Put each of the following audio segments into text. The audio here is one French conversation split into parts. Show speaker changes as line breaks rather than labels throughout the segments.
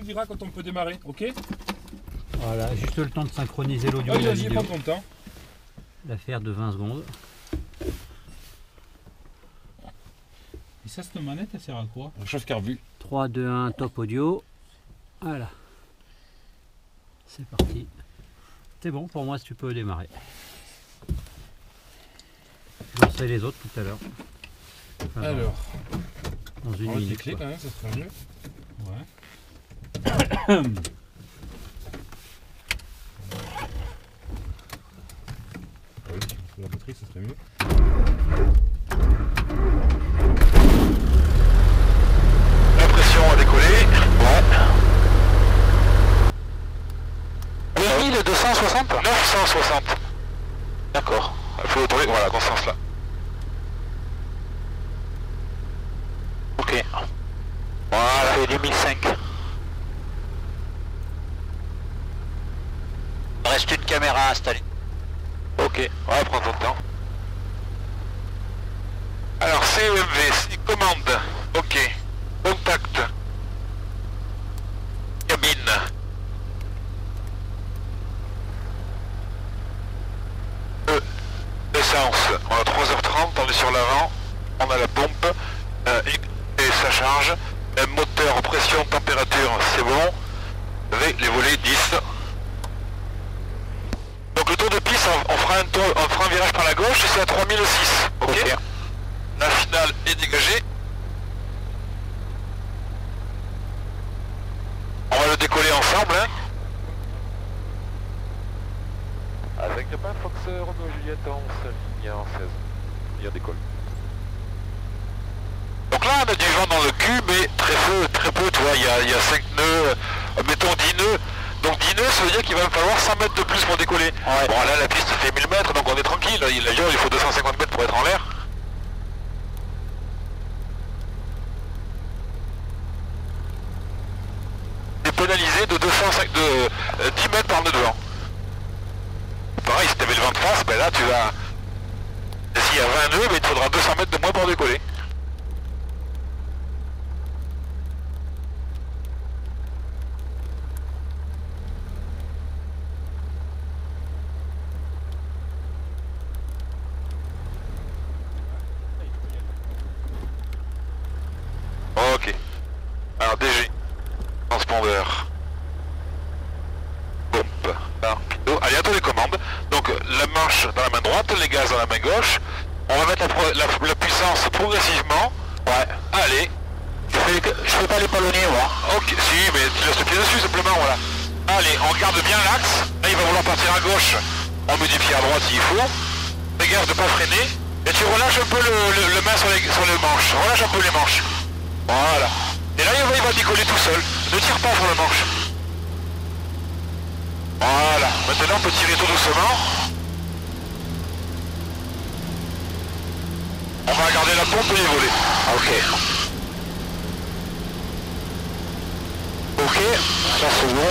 nous dira quand on peut démarrer, ok?
Voilà, juste le temps de synchroniser l'audio
Allez,
et la
vas-y,
vidéo.
prends ton temps.
L'affaire de 20 secondes.
Et ça, cette manette, elle sert à quoi? Réchauffe carbu.
3, 2, 1, top audio. Voilà. C'est parti. C'est bon pour moi si tu peux démarrer. Je lançais les autres tout à l'heure. Enfin,
Alors,
dans une
on va les
minute.
clés
Quoi.
quand même, ça serait mieux. Ouais. Ah oui, la batterie, ça serait mieux.
La pression a décollé. Ouais. 1260 960. D'accord. Il faut trouver, voilà, dans ce sens-là. Ok. Voilà. Ça fait 2005. Il reste une caméra installée. Ok, ouais, prends ton temps. Alors, CEMV, commande. Ok. Contact. Cabine. Essence. On a 3h30, on est sur l'avant. On a la pompe. Et ça charge. Moteur, pression, température, c'est bon. Avec les volets 10. Donc le tour de piste, on fera un virage par la gauche et c'est à 3006. Ok. La finale est dégagée. On va le décoller ensemble. Hein.
Avec le pain Fox Romeo Juliette en 11, ligne en 16. Il décolle.
Donc là on a du vent dans le cul, mais très peu, tu vois, il y a 5 nœuds, mettons 10 nœuds. Donc 10 nœuds, ça veut dire qu'il va me falloir 100 mètres de plus pour décoller. Ouais. Bon là la piste fait 1000 mètres, donc on est tranquille. L'avion il faut 250 mètres pour être en l'air. C'est pénalisé de 10 mètres par nœud de vent. Pareil, si tu avais le vent de face, ben là tu vas... S'il y a 20 nœuds, ben, il te faudra 200 mètres de moins pour décoller. Ok. Alors DG. Transpondeur. Pompe. Alors, allez, à toi les commandes. Donc la marche dans la main droite, les gaz dans la main gauche. On va mettre la puissance progressivement. Ouais. Allez. Je fais pas les palonniers, moi. Ok, si, mais tu laisses le pied dessus simplement, voilà. Allez, on garde bien l'axe. Là, il va vouloir partir à gauche. On met du pied à droite s'il faut. Fais gaffe de pas freiner. Et tu relâches un peu le main sur les manches. Relâche un peu les manches. Voilà. Et là, il va décoller tout seul. Ne tire pas sur le manche. Voilà. Maintenant, on peut tirer tout doucement. On va garder la pompe et les volets. Ok. Ok, ça c'est bon.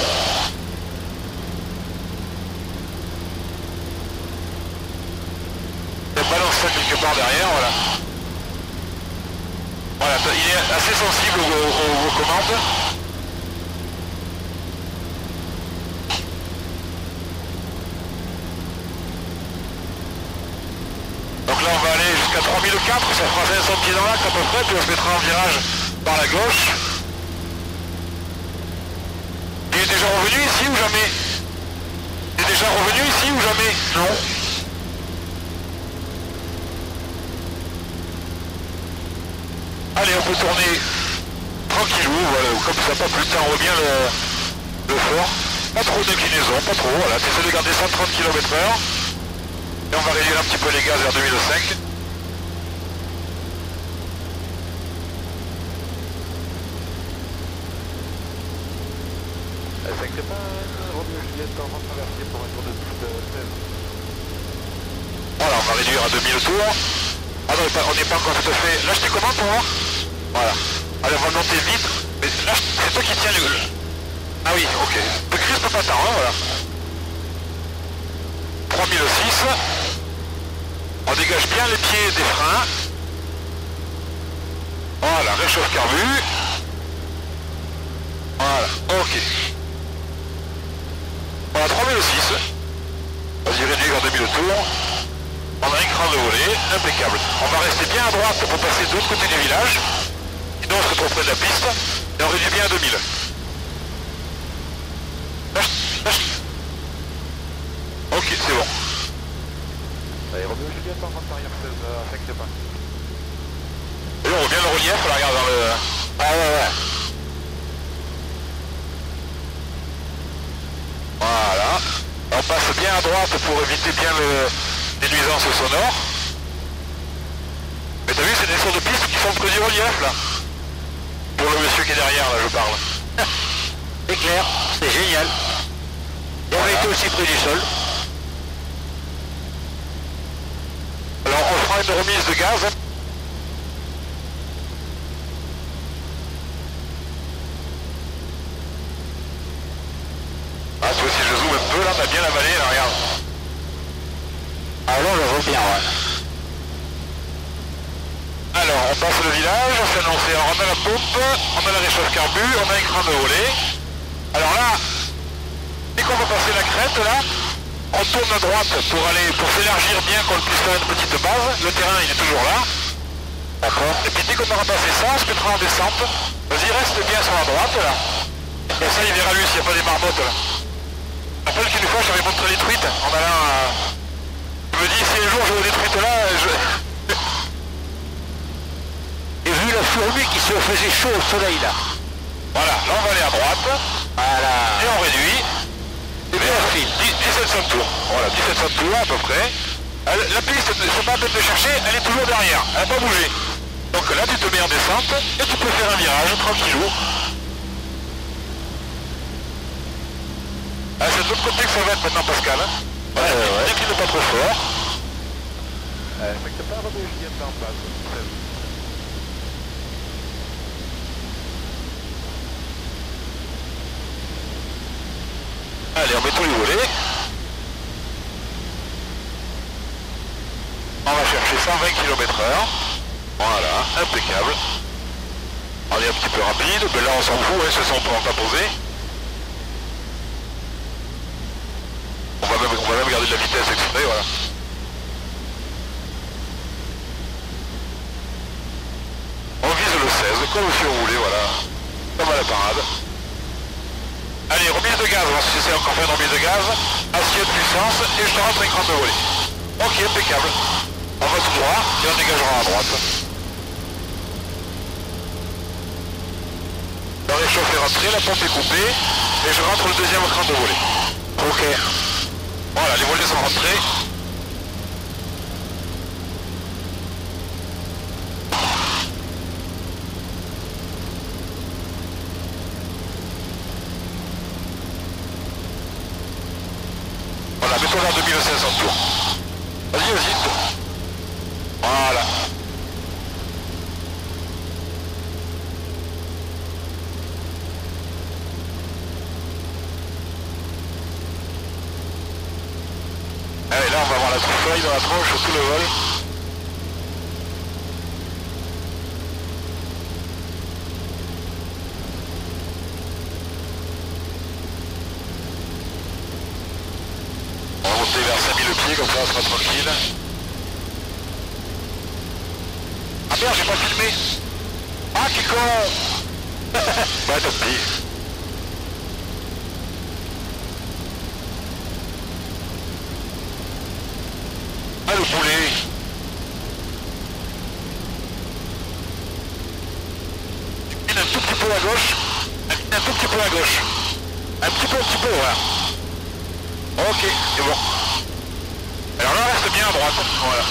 Il balance ça quelque part derrière, voilà. Voilà, il est assez sensible aux commandes. Donc là on va aller jusqu'à 3004, ça fera 500 pieds dans l'axe à peu près, puis on se mettra en virage par la gauche. Il est déjà revenu ici ou jamais? Il est déjà revenu ici ou jamais? Non. Allez, on peut tourner tranquillou, voilà, comme ça, pas plus tard, on voit bien le fort. Pas trop d'inclinaison, pas trop, voilà, t'essaies de garder 130 km/h. Et on va réduire un petit peu les gaz vers 2005.
Avec le pain Romeo Juliette en traversée pour un tour de piste 16.
Voilà, on va réduire à 2000 tours. Ah non, on n'est pas encore tout à fait... Là, je te commande pour voir. Voilà. Allez, on va monter vite. Mais là, c'est toi qui tiens le... Ah oui, ok. Ne crispe pas tant, hein, voilà. 3006. On dégage bien les pieds des freins. Voilà, réchauffe carbu. Voilà, Ok. On a 3006. Vas-y, réduis vers 2000 tours. On a un cran de volée, impeccable. On va rester bien à droite pour passer de l'autre côté du village. Sinon on se retrouve près de la piste. Et on réduit bien à 2000. Ok, c'est bon.
Allez, Roméo Juliette en France arrière 16 à 5 pas.
Et on voit bien le relief, là, regarde dans le... Ah ouais. Voilà. On passe bien à droite pour éviter bien les nuisances sonores. Mais t'as vu, c'est des sortes de pistes qui sont près du relief, là. Pour le monsieur qui est derrière, là, je parle.
C'est clair, c'est génial. Et on a été aussi près du sol.
Alors, on fera une remise de gaz. Ah, tu vois, si je zoome un peu, là, t'as bien la vallée, là, regarde.
Ah là, on le voit bien, ouais.
Alors, on passe le village, on s'est annoncé, on a la pompe, on a la réchauffe carbu, on a un cran de volet. Alors là, dès qu'on va passer la crête, là, on tourne à droite pour s'élargir bien, qu'on puisse faire une petite base. Le terrain, il est toujours là. D'accord. Et puis dès qu'on aura passé ça, on se mettra en descente. Vas-y, reste bien sur la droite, là. Comme ça, il verra lui s'il n'y a pas des marmottes, là. Je rappelle qu'une fois, j'avais montré les truites en allant à... Je me dis, si un jour je vois des truites là,
Et vu la fourmi qui se faisait chaud au soleil, là.
Voilà, là on va aller à droite.
Voilà.
Et on réduit. Et bien on file. 1700 tours. Voilà, 1700 tours à peu près. La piste, c'est pas la peine de chercher, elle est toujours derrière. Elle n'a pas bougé. Donc là tu te mets en descente et tu peux faire un virage tranquillou. Ah, c'est de l'autre côté que ça va être maintenant, Pascal. Ouais. Décline pas trop fort.
Fait que pas Roméo Juliette en place. 16.
Allez, on met tous les volets. On va chercher 120 km/h. Voilà, impeccable. On est un petit peu rapide, mais là on s'en fout, hein, ce sont pas posés. On va même garder de la vitesse exprès, voilà. On vise le 16, comme si on voulait, voilà. Comme à la parade. Allez, remise de gaz, on va essayer encore faire une remise de gaz. Assiette puissance, et je te rentre un cran de volée. Ok, impeccable. On va tout droit, et on dégagera à droite. Le réchauffe est rentré, la pompe est coupée, et je rentre le deuxième cran de volée. Ok. Voilà, les volets sont rentrés. Voilà, mets-toi vers 2500 tours. Vas-y. Voilà. Allez, là, on va avoir la feuille dans la tronche sur tout le vol. On va monter vers 5000 pieds, comme ça on sera tranquille. Ah merde, j'ai pas filmé. Ah, qui con. Bah, tant pis. Ah, le boulet. Tu un tout petit peu à gauche. Un tout petit peu à gauche. Un petit peu, voilà. Ok, c'est bon. Alors là, reste bien à droite, voilà.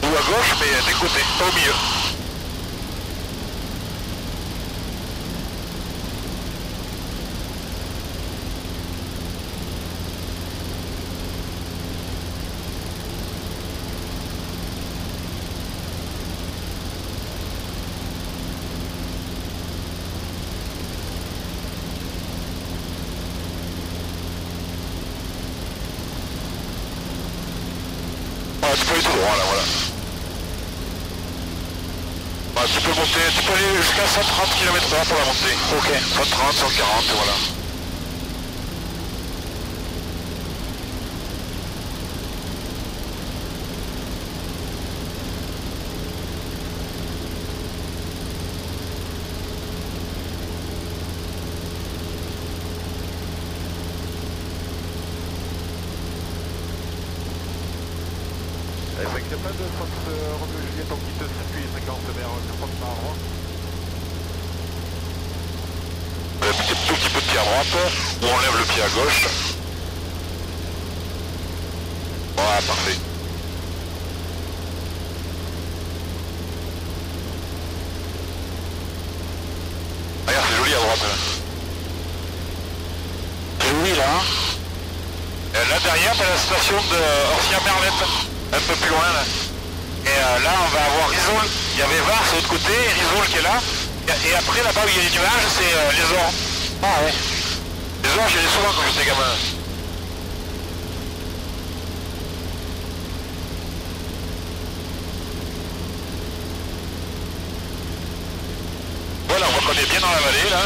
Ou à gauche, mais des côtés, pas au milieu. Voilà, tu peux aller tout droit là, voilà. Ouais, tu peux monter, tu peux aller jusqu'à 130 km/h pour la montée.
Ok.
130, 140, voilà.
Est-ce qu'il n'y a pas de Fox Romeo Juliette en quitte circuit 50 vers 40 par an?
Un tout petit peu de pied à droite, ou on lève le pied à gauche. Voilà, parfait. Regarde, c'est joli à droite. Là.
C'est joli là. Hein.
Là derrière, t'as la station de Orsia-Merlette, un peu plus loin là. Et là, on va avoir Risoul. Il y avait Vars de l'autre côté, et Risoul qui est là. Et après, là-bas où il y a les nuages, c'est les Ors.
Ah ouais.
Les Ors, j'y allais souvent quand j'étais gamin. Voilà, on voit qu'on est bien dans la vallée là.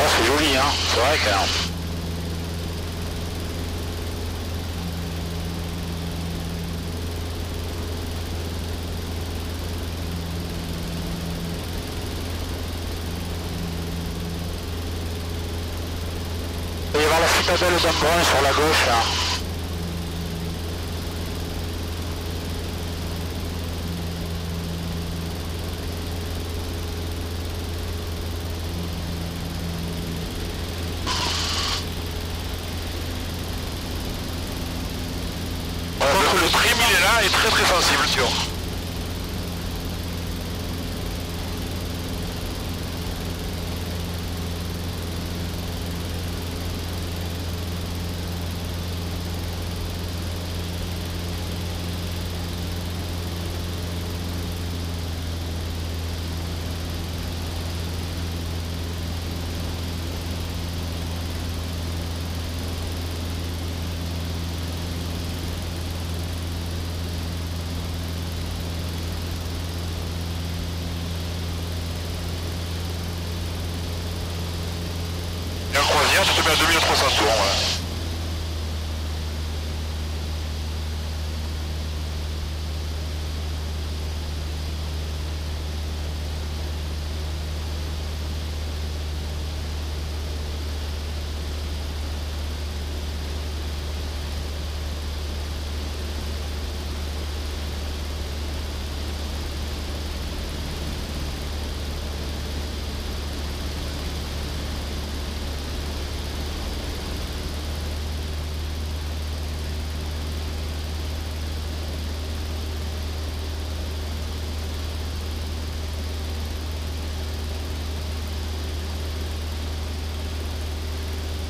Oh, c'est joli, hein. C'est vrai que... Il va y avoir la citadelle d'Embrun sur la gauche, là.
Le trim il est là et très très sensible, tu vois. Et en croisière, tu te mets à 2300 tours, voilà.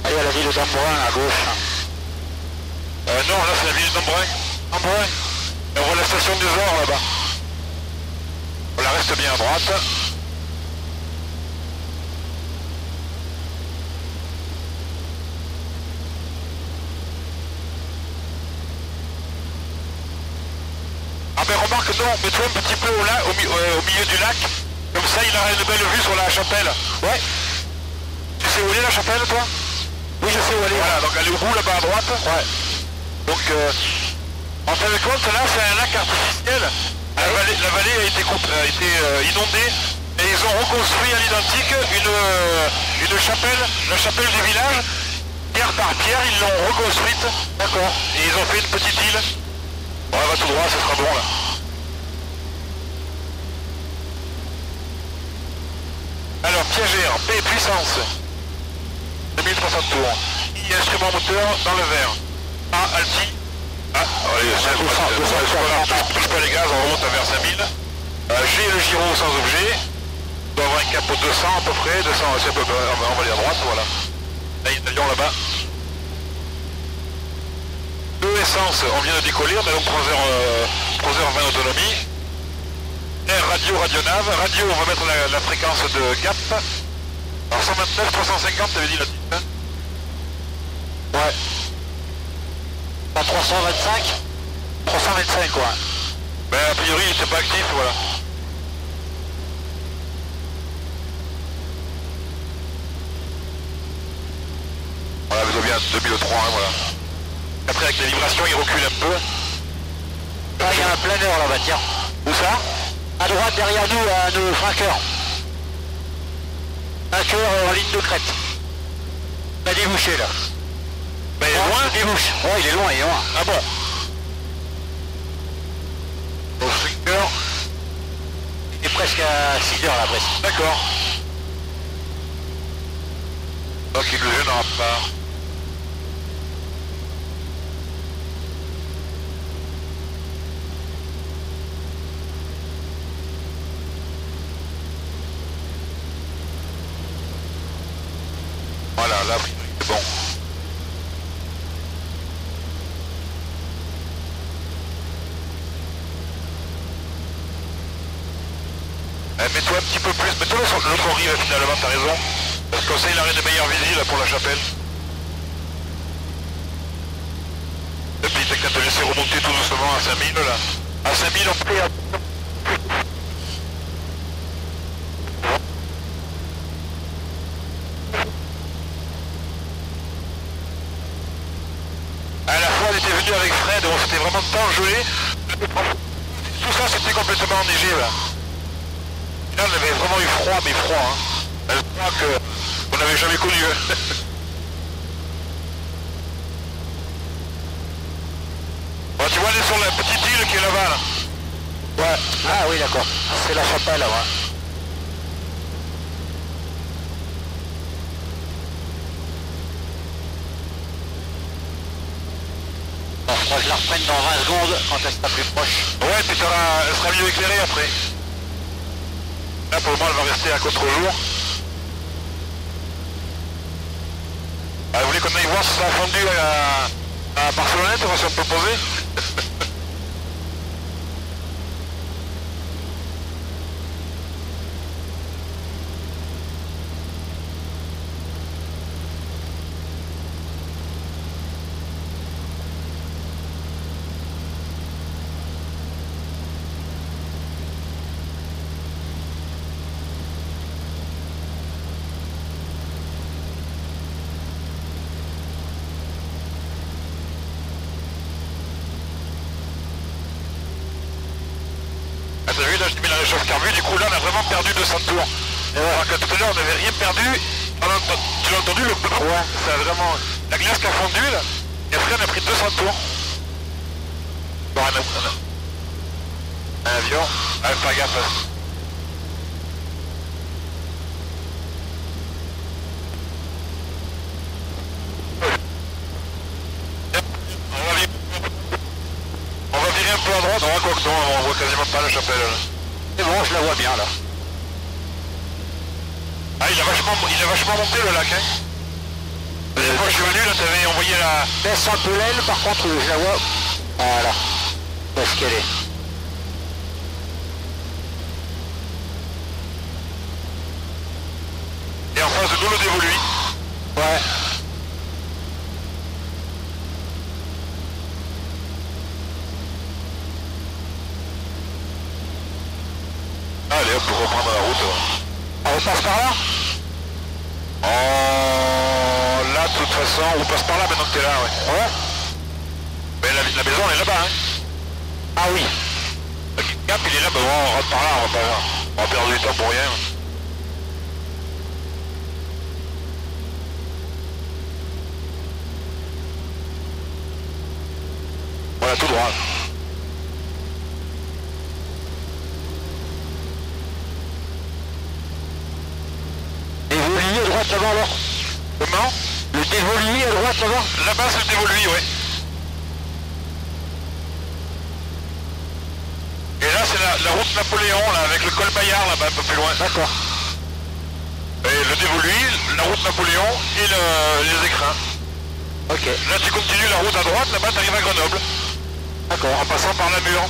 Il y a la ville d'Embrun à gauche.
Non, là c'est la ville d'Embrun. Embrun. Et on voit la station des Ors là-bas. On la reste bien à droite. Ah ben remarque, non, mets-toi un petit peu au milieu du lac. Comme ça il aura une belle vue sur la chapelle. Ouais. Tu sais où est la chapelle toi?
Oui, je sais où aller.
Voilà, donc elle est au bout là-bas à droite.
Ouais.
Donc en fin de compte là c'est un lac artificiel. La vallée a été inondée et ils ont reconstruit à l'identique une chapelle, la chapelle du village. Pierre par pierre ils l'ont reconstruite. D'accord. Et ils ont fait une petite île. Ouais, va tout droit, ça sera bon là. Alors, piégé en P puissance. 2300 tours. I instrument moteur dans le vert. A alti. Ah, allez, touche pas les gaz, on remonte vers 5000. G le gyro sans objet. On doit avoir un cap 200 à peu près. 200, c'est un peu, on va aller à droite, voilà. Là, il y a un avion là-bas. Essence, on vient de décoller, on a donc 3h20 d'autonomie. Air radio, radionav. Radio, on va mettre la fréquence de gap. Alors 129, 350, t'avais dit la petite, hein?
Ouais. Pas 325 325 quoi.
Ben a priori il était pas actif, voilà. Voilà, vous avez bien 2003, hein, voilà. Après avec les vibrations il recule un peu.
Là il y a un planeur là-bas, tiens.
Où ça?
À droite derrière nous, à nos fraqueurs. Fraqueur en ligne de crête. Il a débouché là.
Ben il est loin?
Il débouche. Ouais, il est loin, il est loin.
Ah bon? Au fricker.
Il est presque à 6 heures là presque.
D'accord. Donc il ne gênera pas. Voilà, là, c'est bon. Mets-toi un petit peu plus, mets-toi sur l'autre rive finalement, t'as raison. Parce que comme ça il aurait de meilleures visites là pour la chapelle. Et puis t'as qu'à te laisser remonter tout doucement à 5000 là. À 5000 on peut... À la fois on était venu avec Fred, on s'était vraiment tant gelé. Tout ça c'était complètement enneigé là. Là on avait vraiment eu froid, mais froid hein. Un froid qu'on n'avait jamais connu. Bon, tu vois, on est sur la petite île qui est là-bas là.
Ouais. Ah oui d'accord. C'est la chapelle là, ouais. Bon, moi je la reprenne dans 20 secondes quand elle sera plus proche.
Ouais, puis elle sera mieux éclairée après. Là pour le moment elle va rester à contre-jour. Ah, vous voulez qu'on aille voir si ça a fondu à Barcelonnette, si on peut poser? Ah, t'as vu, là, je t'ai mis la réchauffe carbu, du coup, là, on a vraiment perdu 200 tours. Alors que tout à l'heure, on n'avait rien perdu. Tu l'as entendu, le blanc? Ouais. Ça a vraiment... La glace qui a fondu, là. Et après, on a pris 200 tours. Bon, un avion. Ah, pas gaffe. On va virer un peu à droite, quoi que non, on voit quasiment pas la chapelle là.
C'est bon, je la vois bien là.
Ah, il a vachement monté le lac, hein. La dernière fois que je suis venu, là, t'avais envoyé la...
Baisse un peu l'aile, par contre, je la vois. Voilà. Où est-ce qu'elle est?
Et en face de nous, le dévolu.
Ouais.
Allez, on peut reprendre la route.
On repasse par là?
Oh, là, de toute façon, on passe par là maintenant que t'es là, ouais.
Ouais.
Mais la maison, elle est là-bas, hein.
Ah oui.
Le Cap, il est là, ben bon, on rentre par là, on va perdre du temps pour rien. Voilà, tout droit.
droite là-bas alors?
Comment?
Le dévolu à droite là-bas?
Là-bas c'est le dévolu, oui. Et là c'est la route Napoléon, là, avec le col Bayard là-bas, un peu plus loin.
D'accord.
Et le dévolu, la route Napoléon et les écrins.
Ok.
Là tu continues la route à droite, là-bas tu arrives à Grenoble.
D'accord.
En passant par Namur.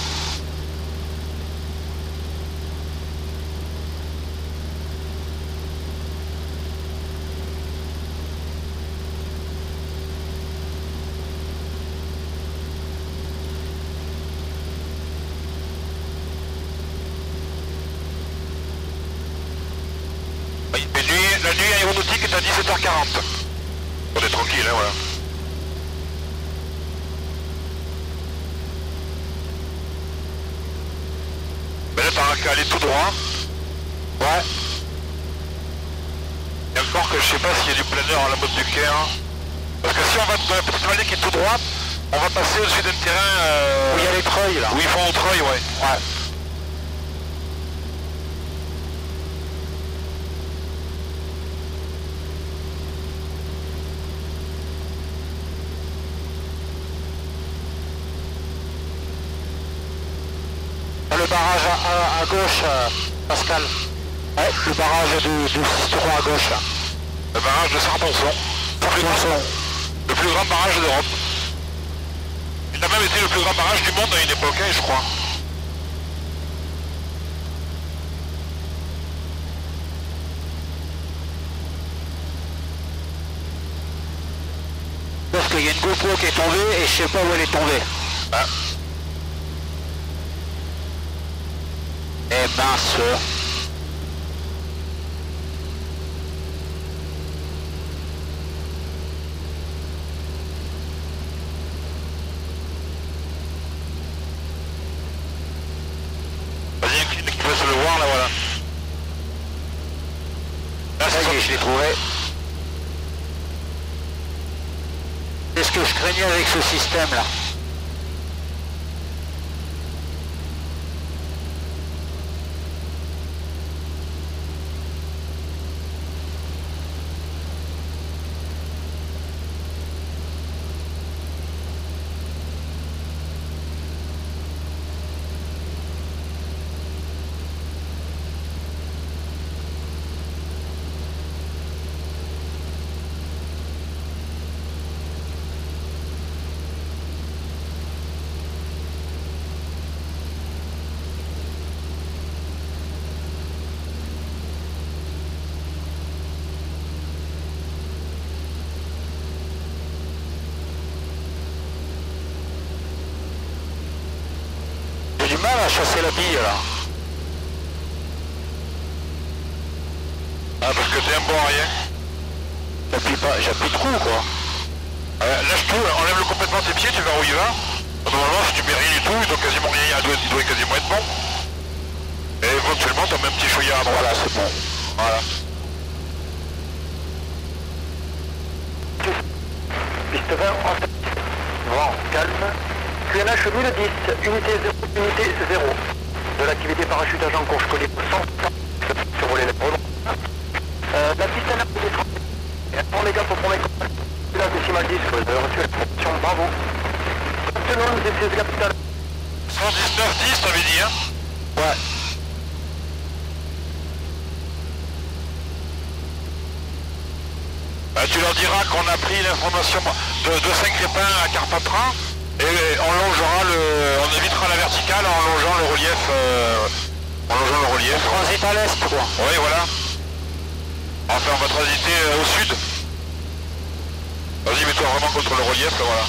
La nuit aéronautique est à 17h40. On est tranquille, hein, voilà. Mais là, t'as qu'à aller tout droit. Ouais. Et encore que je sais pas s'il y a du planeur à la mode du Caire. Parce que si on va dans la petite vallée qui est tout droite, on va passer au-dessus d'un terrain...
Où il y a les treuils, là.
Où ils font au treuil, ouais. Ouais.
Le barrage à gauche, Pascal. Ouais, le barrage du citron à gauche. Là.
Le barrage de Sarponçon. Le plus grand barrage d'Europe. Il a même été le plus grand barrage du monde à une époque, hein, je crois.
Parce qu'il y a une GoPro qui est tombée et je sais pas où elle est tombée.
Ah.
Eh mince.
Vas-y, qui peut se le voir là, voilà. Là,
Ça y est, je l'ai trouvé. C'est ce que je craignais avec ce système là. J'ai du mal à chasser la bille là.
Ah, parce que t'es un bon à rien.
J'appuie trop quoi.
Lâche tout, enlève-le complètement tes pieds, tu verras où il va. Normalement, si tu mets rien du tout, il doit quasiment rien, il doit quasiment être bon. Et éventuellement, t'as même un petit chouillard à droite.
Voilà, c'est bon.
Voilà.
Piste 20, vent calme. QNH 1010, unité 0, unité 0. De l'activité parachutage en cours, je connais 100 sur les lèvres. La piste à l'arbre des 30. On les gars pour prendre la décimale 10, vous avez reçu la promotion, bravo. Selon les essais capitales.
119-10, t'avais dit, hein?
Ouais.
Bah, tu leur diras qu'on a pris l'information de Saint-Crépin à Carpentras et on évitera la verticale en longeant le relief.
Transit à l'est quoi.
Oui, voilà. Enfin, on va transiter au sud. Vas-y, mets-toi vraiment contre le relief, là, voilà.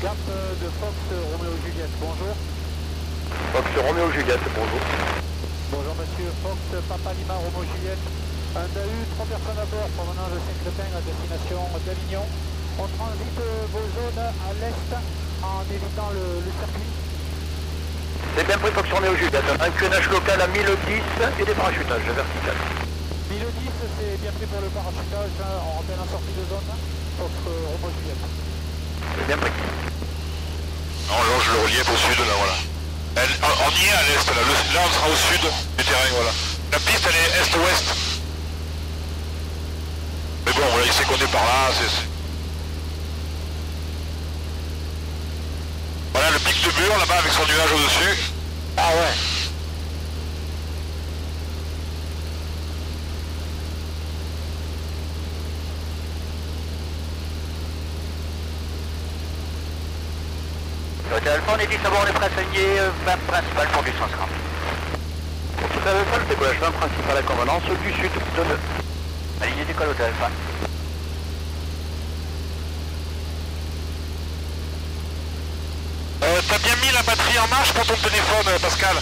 Cap de Fox Roméo Juliette, bonjour. Fox Roméo Juliette, bonjour. Bonjour monsieur, Fox Papa Lima Roméo Juliette. Un DAU, 3 personnes à bord provenant de Saint-Crépin à destination d'Avignon. On transite vos zones à l'est en évitant le circuit. C'est bien pris Fox Roméo Juliette. Un QNH local à 1010 et des parachutages vertical. 1010 c'est bien pris pour le parachutage en pleine sortie de zone. Fox Roméo Juliette. C'est bien pris.
On longe le relief au sud, là, voilà. On y est à l'est, là. Là, on sera au sud du terrain, voilà. La piste, elle est est-ouest. bon, là, il sait qu'on est par là, Voilà le pic de Bure là-bas avec son nuage au-dessus.
Ah ouais.
Hôtel Alpha, on est dit ça bon, on est prêt à s'aligner 20 principal pour du 150. Hôtel Alpha, le décollage 20 principal à convenance du sud de 2. Aligné décolle Hôtel Alpha.
T'as bien mis la batterie en marche pour ton téléphone, Pascal?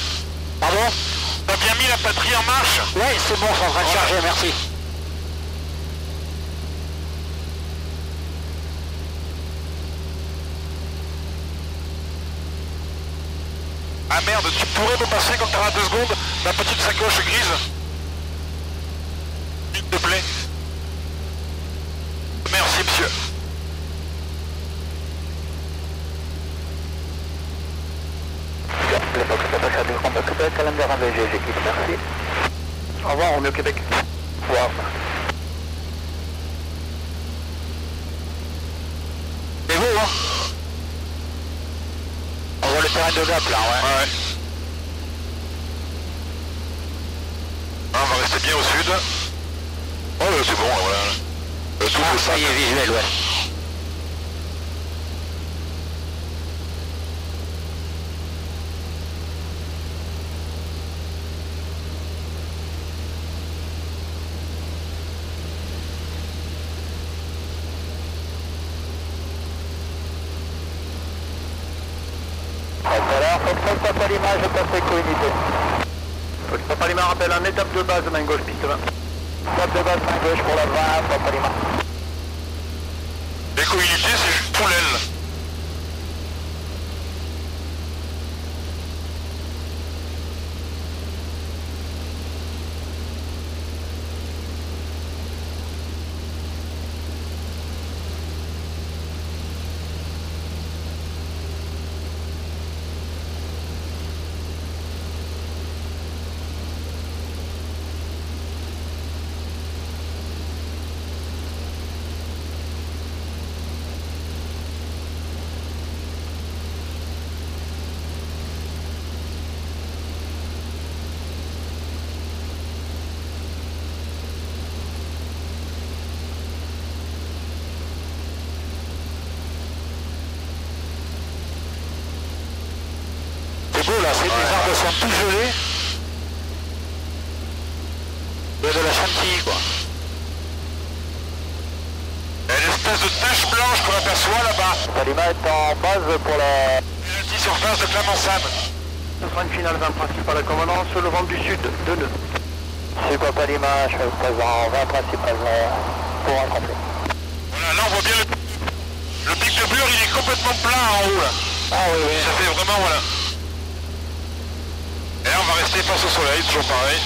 Pardon?
T'as bien mis la batterie en marche?
Ouais, c'est bon, c'est en train de charger, merci.
Ah merde, tu pourrais me passer quand t'auras 2 secondes la petite sacoche grise? S'il te plaît. Merci, monsieur.
Merci. Au revoir, on est au Québec. Au revoir.
C'est vous, hein? On voit le terrain de Gap, là, ouais.
Ouais. Ah, on va rester bien au sud. Oh, c'est bon, là, voilà. Tout
Ah,
le
ça y est, visuel, ouais.
Voilà, Fox Papa Lima, je passe les co-unités. Fox Papa Lima rappelle en étape de base, main gauche, piste 20. Étape de base, main gauche pour la 20, Papa Lima.
Les co-unités, c'est juste pour l'aile.
Là, c'est les arbres sont tout gelés. Il y a de la chantilly, quoi.
Il y a une espèce de tache blanche qu'on aperçoit là-bas.
Palima est en base pour la...
Une surface de Clemensan.
Ce sera une finale 20 principale à convenance, le vent du sud de 2. C'est quoi Palima, je suis présent 20 principal pour un complet.
Voilà, là on voit bien le pic de Bure, il est complètement plat en haut là.
Ah oui, oui.
Ça fait vraiment, voilà. Et là on va rester face au soleil, toujours pareil.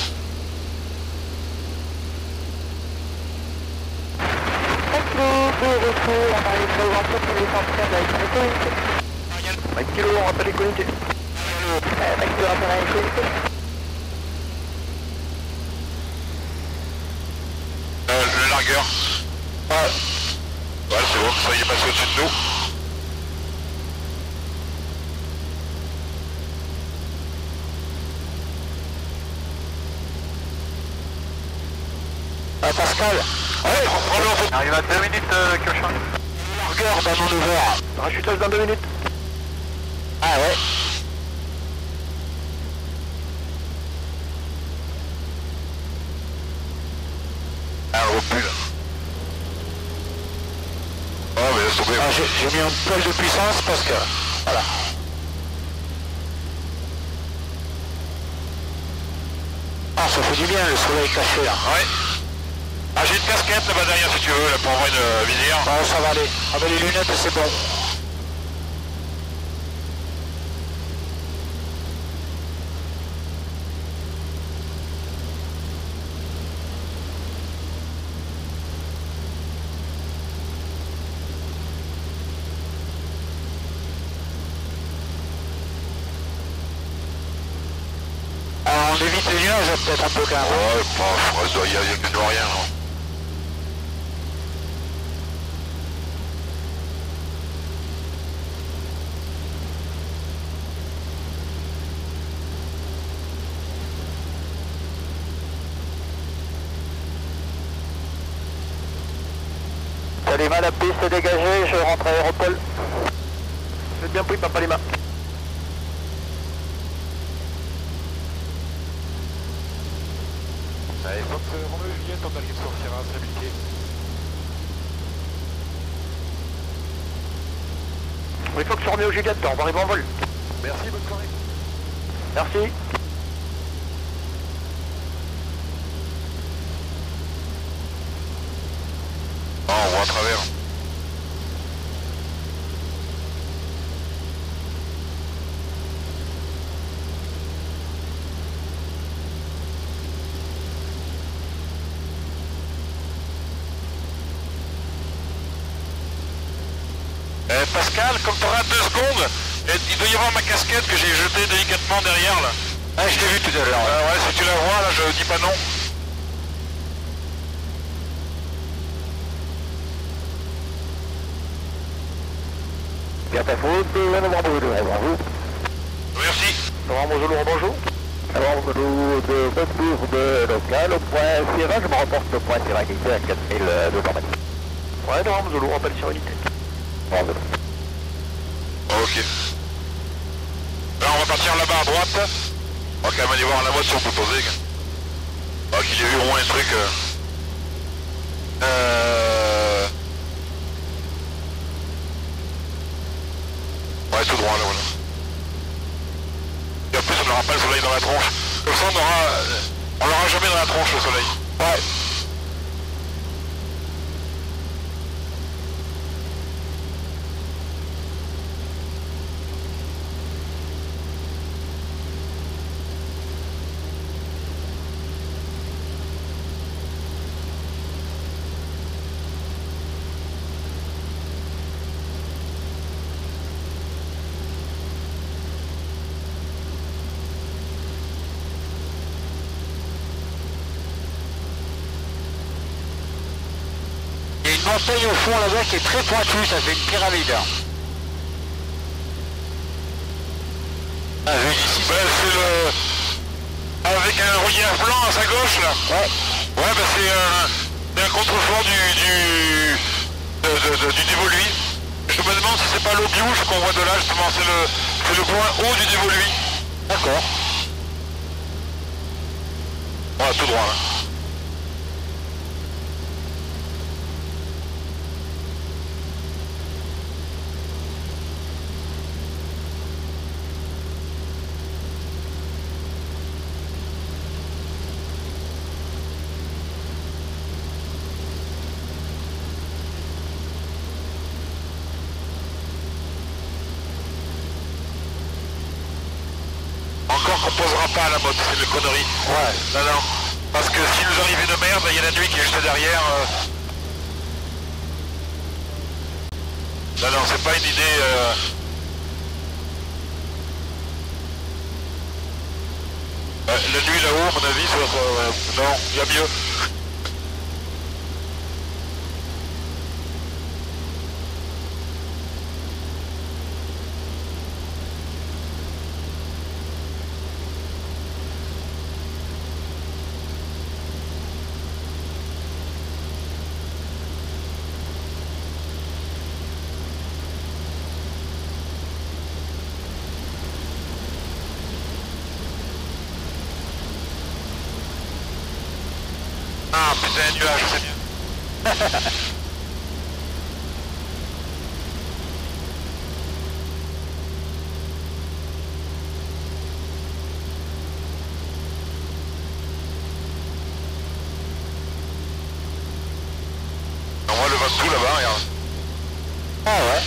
Mike Kilo, on rappelle les comités. Mike Kilo, rappelle les comités.
Le largueur. Ouais. Ouais, c'est bon, ça y est passé au-dessus de nous.
Pascal.
Ouais, prends-le en photo.
Arrive à 2 minutes, Kirchhoff.
Largueur dans mon ouvert.
Rachutage dans 2 minutes.
Ah ouais.
Ah, recule. Oh, mais laisse tomber.
Ah, j'ai mis un poil de puissance parce que... Voilà. Ah, ça fait du bien le soleil caché là.
Ouais. Ah, j'ai une casquette là-bas derrière si tu veux, là, pour avoir une visière.
Oh, ça va aller. Ah ben les lunettes c'est bon. Alors on évite les nuages peut-être un peu quand même.
Ouais, il y a rien, non.
Lima, la piste est dégagée, je rentre à Aéropole. C'est bien pris, Papa Lima.
Allez, Fox Romeo Juliette, on arrive sur Firas, répliqué.
Oui, Fox Romeo Juliette, on va arriver en vol.
Merci, bonne soirée.
Merci.
Ah, on voit à travers. Pascal, comme tu auras 2 secondes, il doit y avoir ma casquette que j'ai jetée délicatement derrière là.
Ah, je l'ai vu tout à l'heure.
Ouais, si tu la vois là, je dis pas non.
Bien ta faute, Novembre Zulu, bonjour.
Merci.
Novembre Zulu, bonjour. Novembre Zulu de retour de local au point Sierra, je me reporte au point Sierra qui est à 4200 mètres. Ouais, Novembre Zulu, rappel sur unité. Novembre Zulu.
Ok. Là on va partir là-bas à droite. On va quand même aller voir la voie si on peut poser. Ah, qu'il y a eu au moins un truc. Ouais, tout droit là, voilà. Et en plus on n'aura pas le soleil dans la tronche. Comme ça on l'aura jamais dans la tronche le soleil. Ouais.
Montagne au fond là-bas qui est très pointue, ça fait une pyramide.
Ah, vu d'ici, bah, c'est le... Avec un relief blanc à sa gauche là.
Ouais.
Ouais, bah c'est un contrefort du dévoluy. Je me demande si c'est pas l'Aubiouche qu'on voit de là justement, c'est le point haut du dévoluy.
D'accord.
Ouais, tout droit là. Encore qu'on posera pas à la moto, c'est une connerie.
Ouais.
Non, non. Parce que s'il nous arrive une merde, il y a la nuit qui est juste derrière. Non, non, c'est pas une idée. La nuit là-haut, à mon avis, ça va être... non, il y a mieux. Ah putain, un nuage, c'est mieux. On voit le Ventoux là-bas, regarde.
Ah ouais.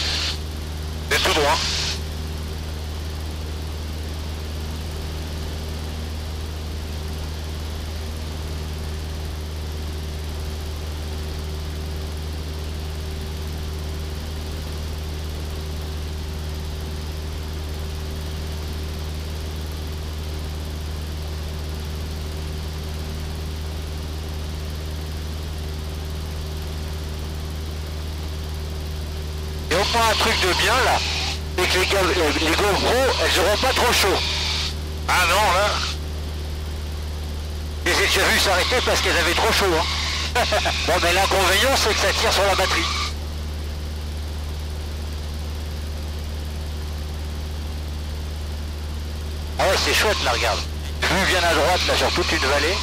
C'est tout droit.
Et on prend un truc de bien là, et que les GoPro, elles auront pas trop chaud.
Ah non, là.
Je les ai déjà vues s'arrêter parce qu'elles avaient trop chaud. Hein. Bon, mais l'inconvénient, c'est que ça tire sur la batterie. Ah ouais, c'est chouette là, regarde. Vue bien à droite là sur toute une vallée.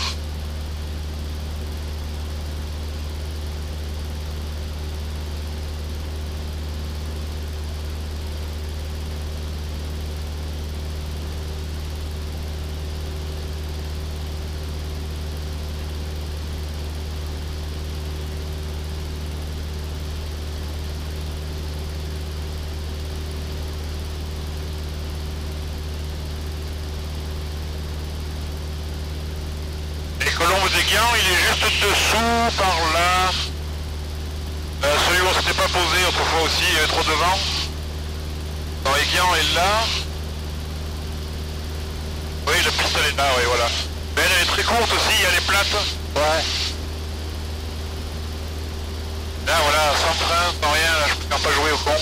Colombe des Guians, il est juste dessous, par là. Celui où on s'était pas posé autrefois aussi, il y avait trop de vent. Dans les Guians est là. Oui, la piste elle est là, oui, voilà. Mais elle est très courte aussi, elle est plate.
Ouais.
Là, voilà, sans train, sans rien, là, je préfère pas jouer au con.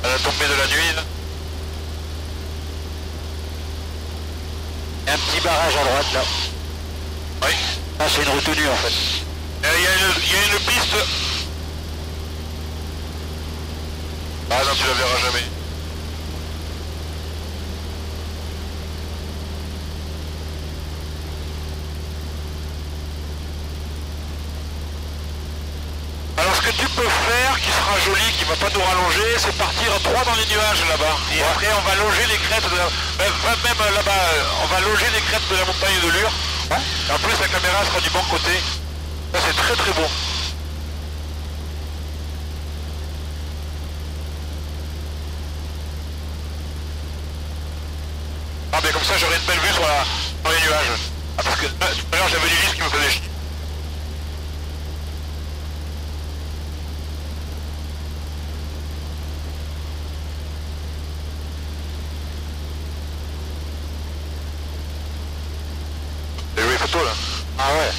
À la tombée de la nuit, là.
Il y a un petit barrage à droite là.
Oui.
Ah, c'est une retenue en fait.
Il y a une piste. Ah non, tu la verras jamais. Alors ce que tu peux faire, qui sera joli, qui va pas nous rallonger, c'est partir droit dans les nuages là-bas. Et après on va loger les crêtes de la... Même là-bas, on va loger les crêtes de la montagne de Lure. En plus la caméra sera du bon côté. Ça c'est très très beau. Ah mais comme ça j'aurai une belle vue sur les nuages. Ah parce que tout à l'heure j'avais l'hélice qui me faisait chier. T'as joué les photos là?
Ah ouais.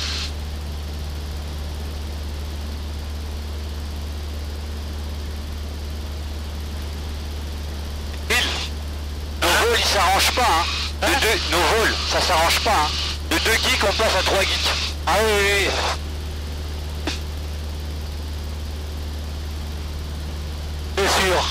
Nos vols ils s'arrangent pas hein. Nos vols ça s'arrange pas hein. De 2 geeks on passe à 3 geeks. Ah oui oui, oui. C'est sûr.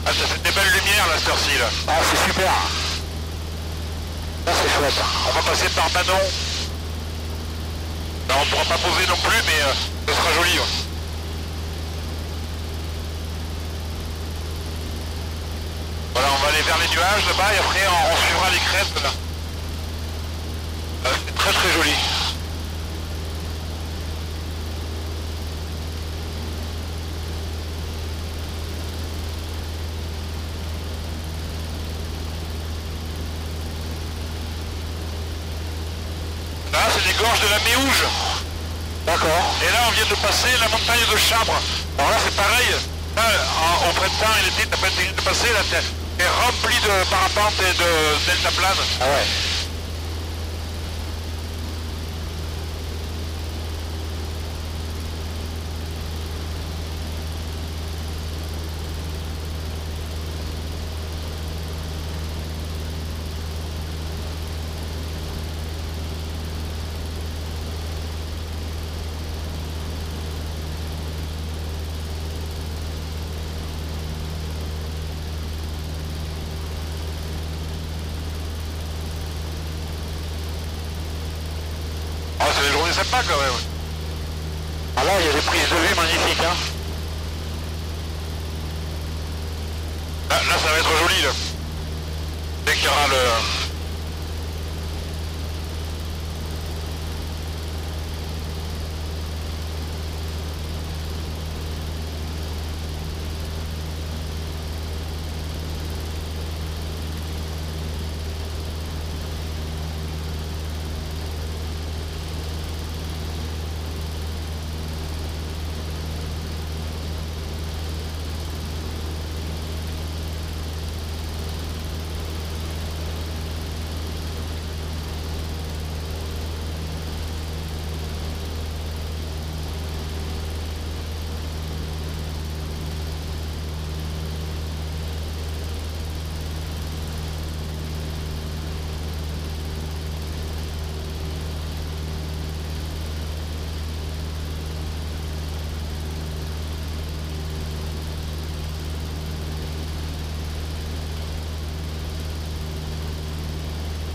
Ah ça fait des belles lumières là cette heure-ci là.
Ah c'est super. Ça c'est chouette.
On va passer par Manon. Là on pourra pas poser non plus mais ce sera joli. Ouais. Voilà on va aller vers les nuages là-bas et après on suivra les crêtes là. C'est très très joli. Là c'est les gorges de la Méouge.
D'accord.
vient de passer la montagne de Chabre. Alors là c'est pareil, là, au printemps et l'été, t'as pas été de passer, là t'es rempli de parapentes et de deltaplanes.
Ah ouais.
Ah, c'est des journées sympas quand même.
Ah là, il y a des prises de vue magnifiques, hein.
Là ça va être joli là. Dès qu'il y aura le...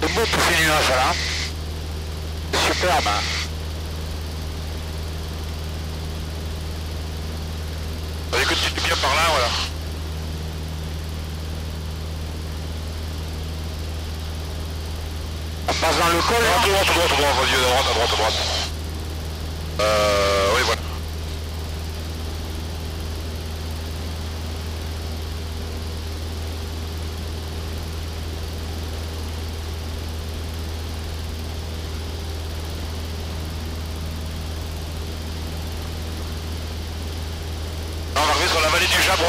C'est beau tous ces nuages là. Superbe, hein.
Allez, continue bien par là, voilà.
On passe dans le col, là.
À droite, vas-y, à droite. Oui, voilà. On va arriver sur la vallée du Jabron.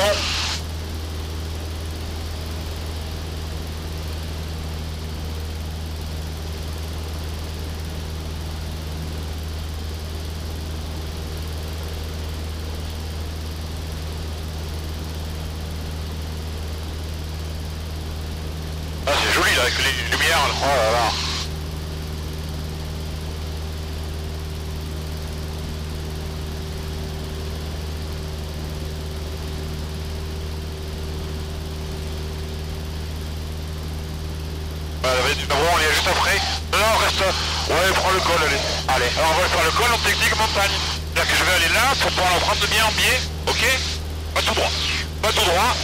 Ah, c'est joli là, avec les lumières là.
Oh là là.
La vallée du Jabron, on y est juste après. Non, on reste... Ouais, prends le col, allez.
Allez.
Alors on va faire le col en technique montagne. C'est-à-dire que je vais aller là pour pouvoir le prendre bien en biais, ok? Pas tout droit. Pas tout droit.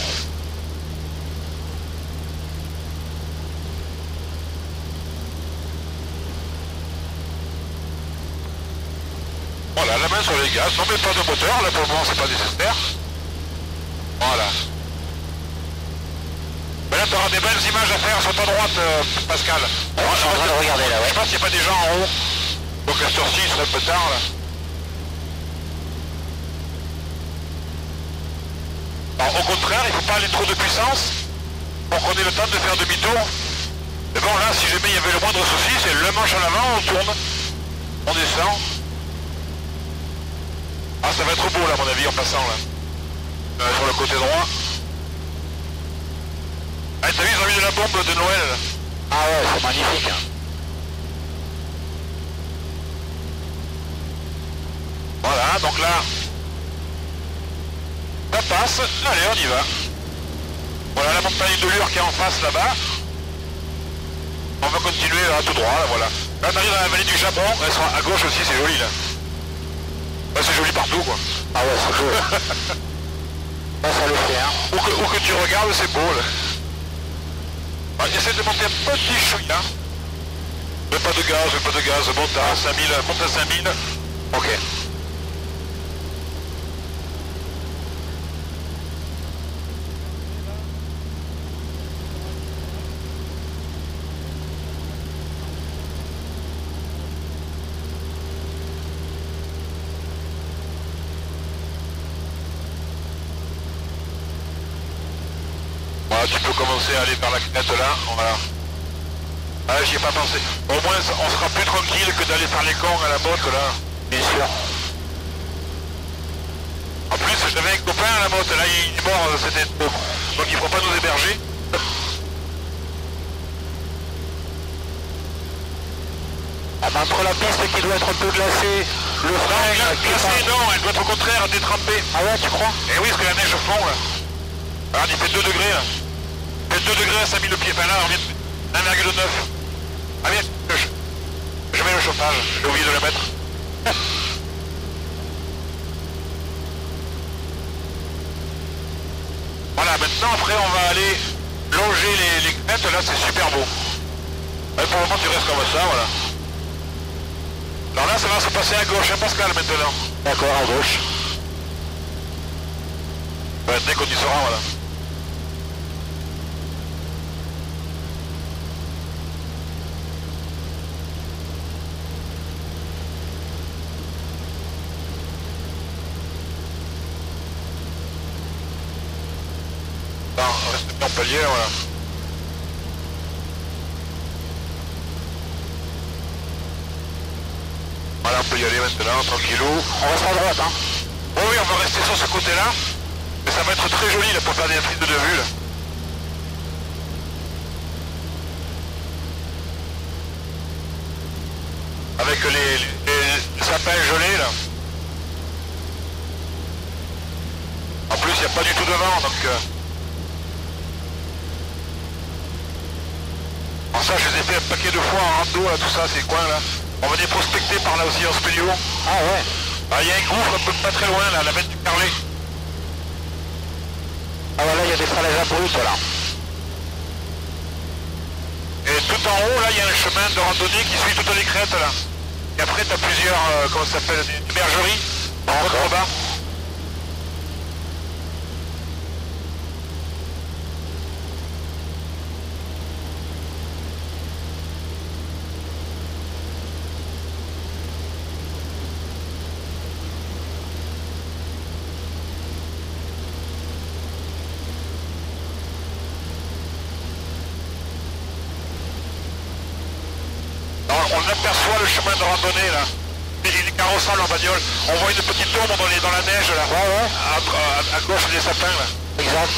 Voilà, la main sur les gaz. Non mais pas de moteur, là pour le moment c'est pas nécessaire. Voilà. Mais là tu auras des belles images à faire sur ta droite, Pascal.
Ouais, je suis en train de regarder là,
Je
ouais.
sais pas s'il n'y a pas des gens en haut. Donc à cette heure-ci, il serait un peu tard là. Alors, au contraire, il ne faut pas aller trop de puissance pour qu'on ait le temps de faire demi-tour. Mais bon là, si jamais il y avait le moindre souci, c'est le manche en avant, on tourne, on descend. Ah, ça va être beau là à mon avis en passant là. Sur le côté droit. Ah, t'as vu, ils ont mis de la bombe de Noël là.
Ah ouais, c'est magnifique, hein.
Voilà, donc là, ça passe. Allez, on y va. Voilà la montagne de Lure qui est en face là-bas. On va continuer là, tout droit, là, voilà. Là, on arrive à la vallée du Japon. Elle sera à gauche aussi, c'est joli là. Ouais, c'est joli partout quoi.
Ah ouais, c'est beau. Là, ça le fait, hein.
Où que tu regardes, c'est beau là. Alors, essaie de monter un petit chouïa. Mais pas de gaz, monte à 5000, monte à 5000. Ok. Ah, tu peux commencer à aller vers la crête là, voilà. Ah, j'y ai pas pensé. Au moins, on sera plus tranquille que d'aller faire les cons à la botte là.
Bien sûr.
En plus, j'avais un copain à la botte, là il est mort, c'était trop. Donc il ne faut pas nous héberger.
Ah ben, entre la piste qui doit être un peu glacée, le frein...
Glacée, non, elle doit être au contraire détrempée.
Ah ouais, tu crois?
Eh oui, parce que la neige fond là. Regarde, il fait 2 degrés là. Il fait 2 degrés à 5000 pieds. Enfin là, on vient de 1,9. Ah bien, je mets le chauffage, j'ai oublié de le mettre. Voilà, maintenant après on va aller longer les crêtes, là c'est super beau. Ouais, pour le moment tu restes comme ça, voilà. Alors là ça va se passer à gauche, hein, Pascal maintenant.
D'accord, à gauche.
Ouais, dès qu'on y sera, voilà. On reste Montpellier, voilà. Voilà, on peut y aller maintenant, tranquillou.
On reste à droite, hein.
Oh oui, on va rester sur ce côté-là. Mais ça va être très joli là pour faire des prises de vue là. Avec les sapins gelés là. En plus, il n'y a pas du tout de vent, donc... Alors ça, je les ai fait un paquet de fois en rando, là, tout ça, ces coins là. On va les prospecter par là aussi en spéléo.
Ah ouais.
Ah, il y a un gouffre un peu pas très loin là, la bête du Carlet.
Ah voilà, il y a des falaises abruptes là.
Et tout en haut, là, il y a un chemin de randonnée qui suit toutes les crêtes là. Et après, tu as plusieurs, comment ça s'appelle, des bergeries, en contrebas. On aperçoit le chemin de randonnée là. Il est carrossable en bagnole. On voit une petite ombre dans la neige là.
Ouais, ouais.
À gauche des sapins là.
Exact.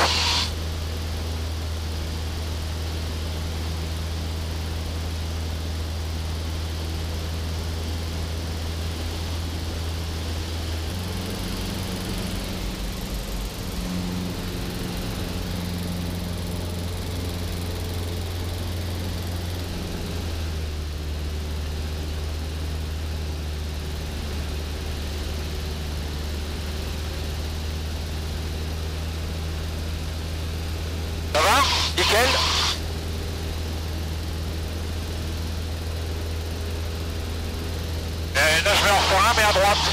Ça va?
Nickel.
Là je vais en refaire un mais à droite.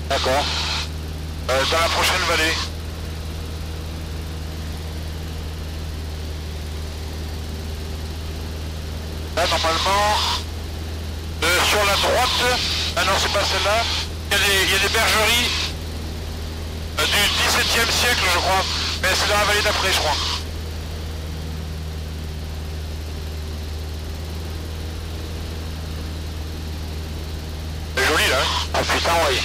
D'accord.
Dans la prochaine vallée. Là normalement, sur la droite, ah non c'est pas celle-là, il y a des bergeries du XVIIe siècle je crois, mais c'est dans la vallée d'après je crois. C'est joli là, hein.
Ah putain, oui.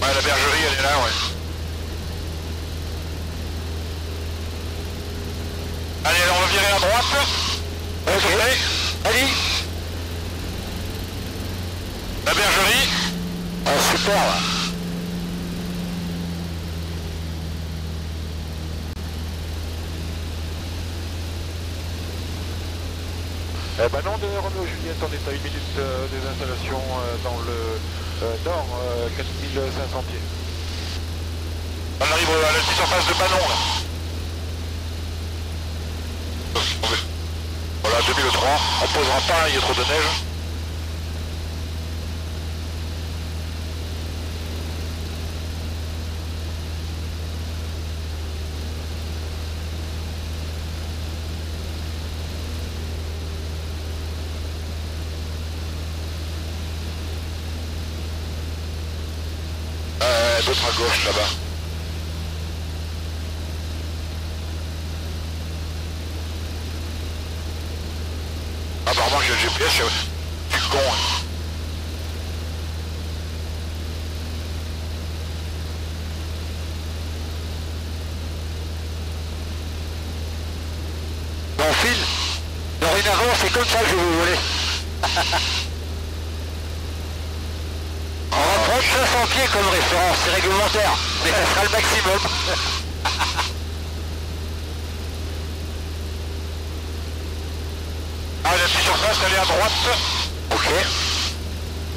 Ouais, la bergerie elle est là, ouais. Allez, on va virer à droite.
Ok. Allez.
La bergerie.
Ah, super là.
Ben non, de Romeo Juliette, on est à 1 minute des installations dans le nord, 4500 pieds.
On arrive à la petite surface de Banon là. Voilà, 2003, on posera pas, il y a trop de neige. Ouais, d'autres à gauche là-bas. Apparemment j'ai le GPS, je suis con. Hein.
Bon fil, dorénavant c'est comme ça que je vous voulais. On va prendre 500 pieds comme référence, c'est réglementaire, mais ça sera le maximum.
Ah, la petite surface, elle est à droite.
Ok.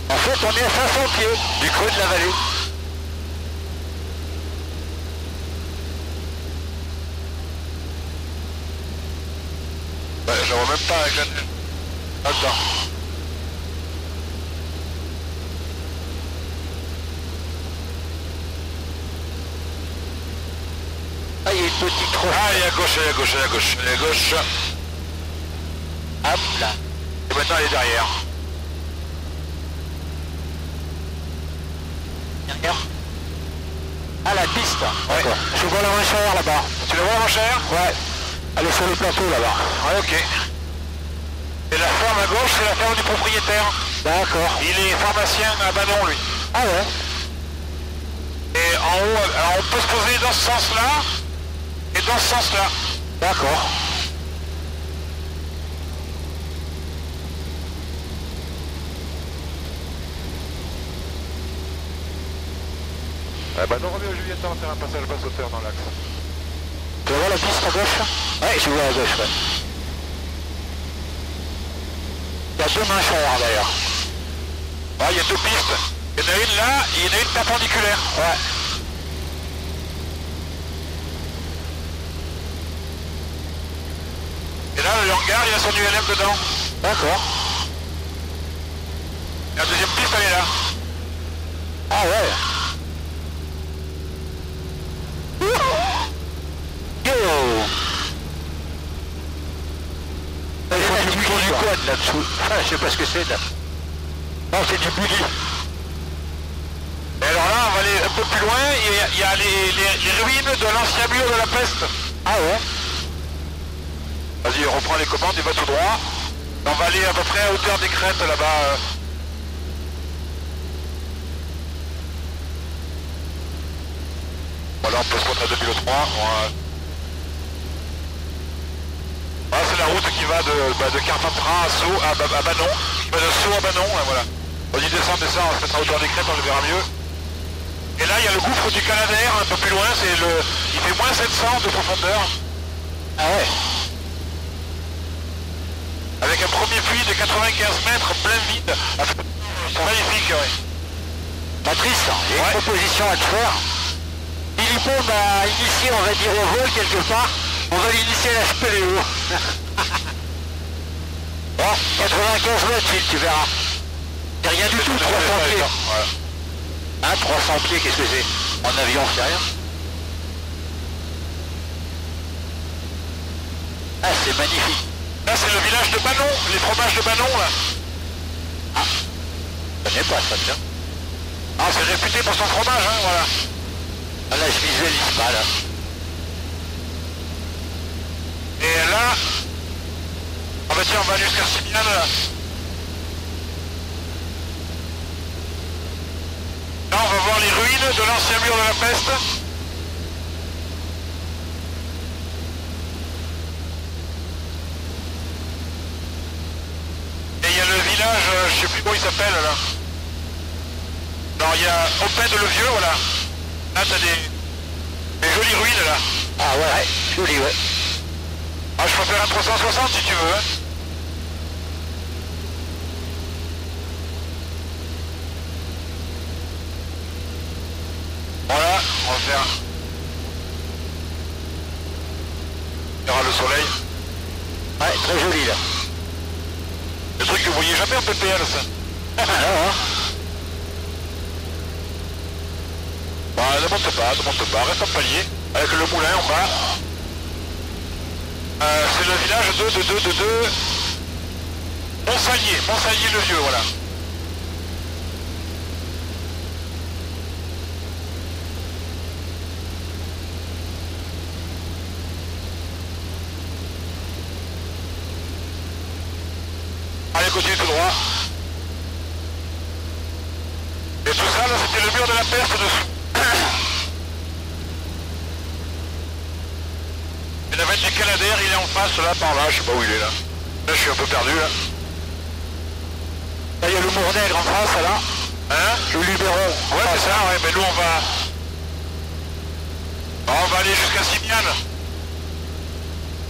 En fait, on est à 500 pieds du creux de la vallée.
Ouais, je vois même pas avec la... Attends.
Ah, il y a une petite roche.
Ah, elle est à gauche, elle est à gauche, elle est à gauche, elle est à gauche.
Hop là.
Et maintenant elle est derrière.
Derrière. Ah, la piste.
Ouais.
Je vois la renchère là-bas.
Tu la vois la renchère?
Ouais. Elle est sur le plateau là-bas.
Ouais, ok. Et la ferme à gauche, c'est la ferme du propriétaire.
D'accord.
Il est pharmacien à Banon, lui.
Ah ouais.
Et en haut, alors on peut se poser dans ce sens-là et dans ce sens-là.
D'accord.
Bah non, Roméo Juliette, on va faire un passage basse hauteur dans l'axe.
Tu vois la piste à gauche? Ouais, je vois à gauche, ouais. Il y a deux manchères d'ailleurs.
Ouais, il y a deux pistes. Il y en a une là et il y en a une perpendiculaire.
Ouais.
Et là, le hangar, il a son ULM dedans.
D'accord.
Et la deuxième piste, elle est là.
Ah ouais. Yo. Il faut du buggy du quad là-dessous. Enfin, je sais pas ce que c'est là. Non, c'est du buggy.
Et alors là, on va aller un peu plus loin, il y a les ruines de l'ancien mur de la peste.
Ah ouais.
Vas-y, reprends les commandes, il va tout droit. On va aller à peu près à hauteur des crêtes là-bas. Voilà, on peut se mettre à 2003. Voilà. Voilà, c'est la route qui va de Carpentras à Sceaux, à Banon. Qui va de Sceaux à Banon, hein, voilà. Vas-y, descends, on va se mettre à hauteur des crêtes, on le verra mieux. Et là, il y a le gouffre du Canadair, un peu plus loin, il fait moins 700 de profondeur.
Ah ouais.
Avec un premier puits de 95 mètres plein vide. C'est magnifique, oui.
Patrice, j'ai une proposition à te faire. Philippon m'a initié, on va dire, au vol quelque part. On va l'initier à la spéléo. Bon, 95 mètres, Phil, tu verras. C'est rien du tout, 300 pieds.
Voilà.
Hein, 300 pieds, qu'est-ce que c'est? En avion, c'est rien. Ah, c'est magnifique.
Là, c'est le village de Banon, les fromages de Banon, là.
Ah, je connais pas ça, tiens.
Ah, c'est réputé pour son fromage, hein, voilà.
Ah, là, je visualise pas, là.
Et là... Ah bah tiens, on va aller jusqu'à Simiane, là. Là, on va voir les ruines de l'ancien mur de la peste. Et il y a le village, je sais plus comment il s'appelle, là. Alors, il y a Opède le Vieux, voilà. Là, t'as des jolies ruines, là.
Ah ouais, joli, ouais.
Ah, je peux faire un 360 si tu veux, hein. Voilà, on va faire... Il y aura le soleil.
Ouais, très joli, là.
Le truc que vous voyez jamais en PPL, ça.
Ah, non, hein.
Bah, ne monte pas, reste en palier, avec le moulin en bas. C'est le village de Montsalier le Vieux, voilà. Allez, continue tout droit. Et tout ça, là, c'était le mur de la peste dessous. Et la veine du Canadair, il est en face, là, par là, je sais pas où il est, là. Là, je suis un peu perdu, là.
Là, il y a le Mournègre en face, là.
Hein?
Le Luberon.
Ouais, c'est ça, ouais, mais nous, on va... On va aller jusqu'à Simiane.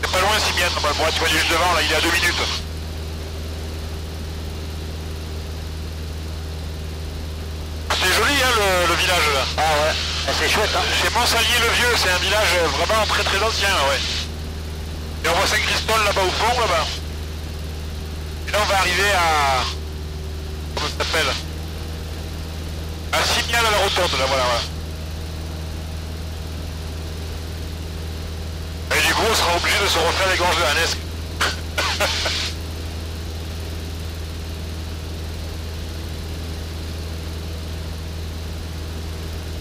C'est pas loin, Simiane. Bon, tu vas aller juste devant, là, il est à 2 minutes. C'est joli, hein, le village, là.
Ah ouais, c'est chouette, hein.
C'est Montsalier-le-Vieux, c'est un village vraiment très très ancien, ouais. Et on voit Saint-Christol là-bas au fond, là-bas. Et là, on va arriver à... Comment ça s'appelle? À Simiane à la rotonde, là, voilà, voilà. Et du coup, on sera obligé de se refaire les gorges de Hanesque.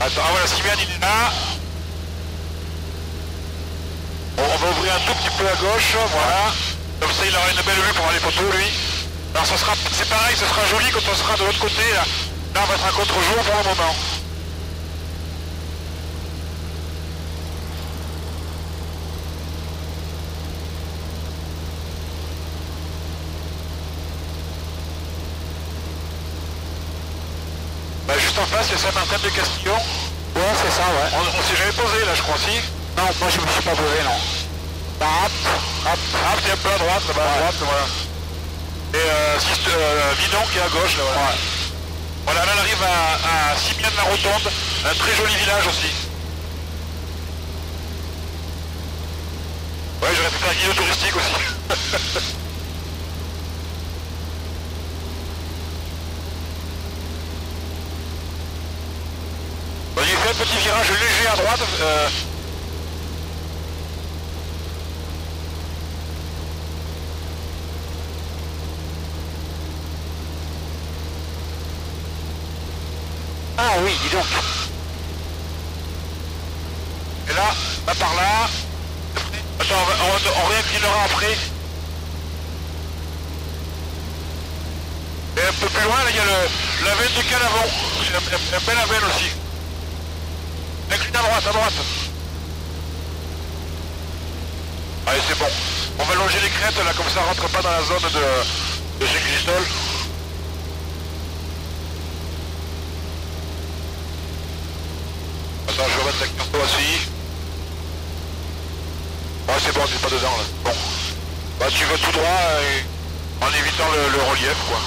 Attends, ah voilà, Simiane, il est là. Bon, on va ouvrir un tout petit peu à gauche, voilà. Comme ça, il aura une belle vue pour les photos, lui. Alors, c'est pareil, ce sera joli quand on sera de l'autre côté, là. Là, on va être à contre-jour pour le moment. Bah, juste en face, il y a Saint-Martin de Castillon.
Ouais, c'est ça, ouais.
On s'est jamais posé, là, je crois, si.
Non, moi, je me suis pas posé, non. Bah, hop,
il y a un peu à droite, là-bas, à droite, voilà. Et Vidon qui est à gauche, là, voilà.
Ouais.
Voilà, là, on arrive à Simiane-la-Rotonde, un très joli village aussi. Ouais, j'aurais pu faire un guide touristique aussi. Bon, il fait un petit virage léger à droite.
Ah oui, dis donc.
Et là, par là. Attends, on réinclinera après. Et un peu plus loin, là, il y a la veine du Canavon. C'est un bel veine aussi. Incline à droite, à droite. Allez, c'est bon. On va longer les crêtes, là, comme ça, on rentre pas dans la zone de Saint-Christol. Attends, je vais remettre la carte aussi. Ouais, c'est bon, t'es pas dedans, là. Bon. Bah, tu vas tout droit en évitant le relief, quoi.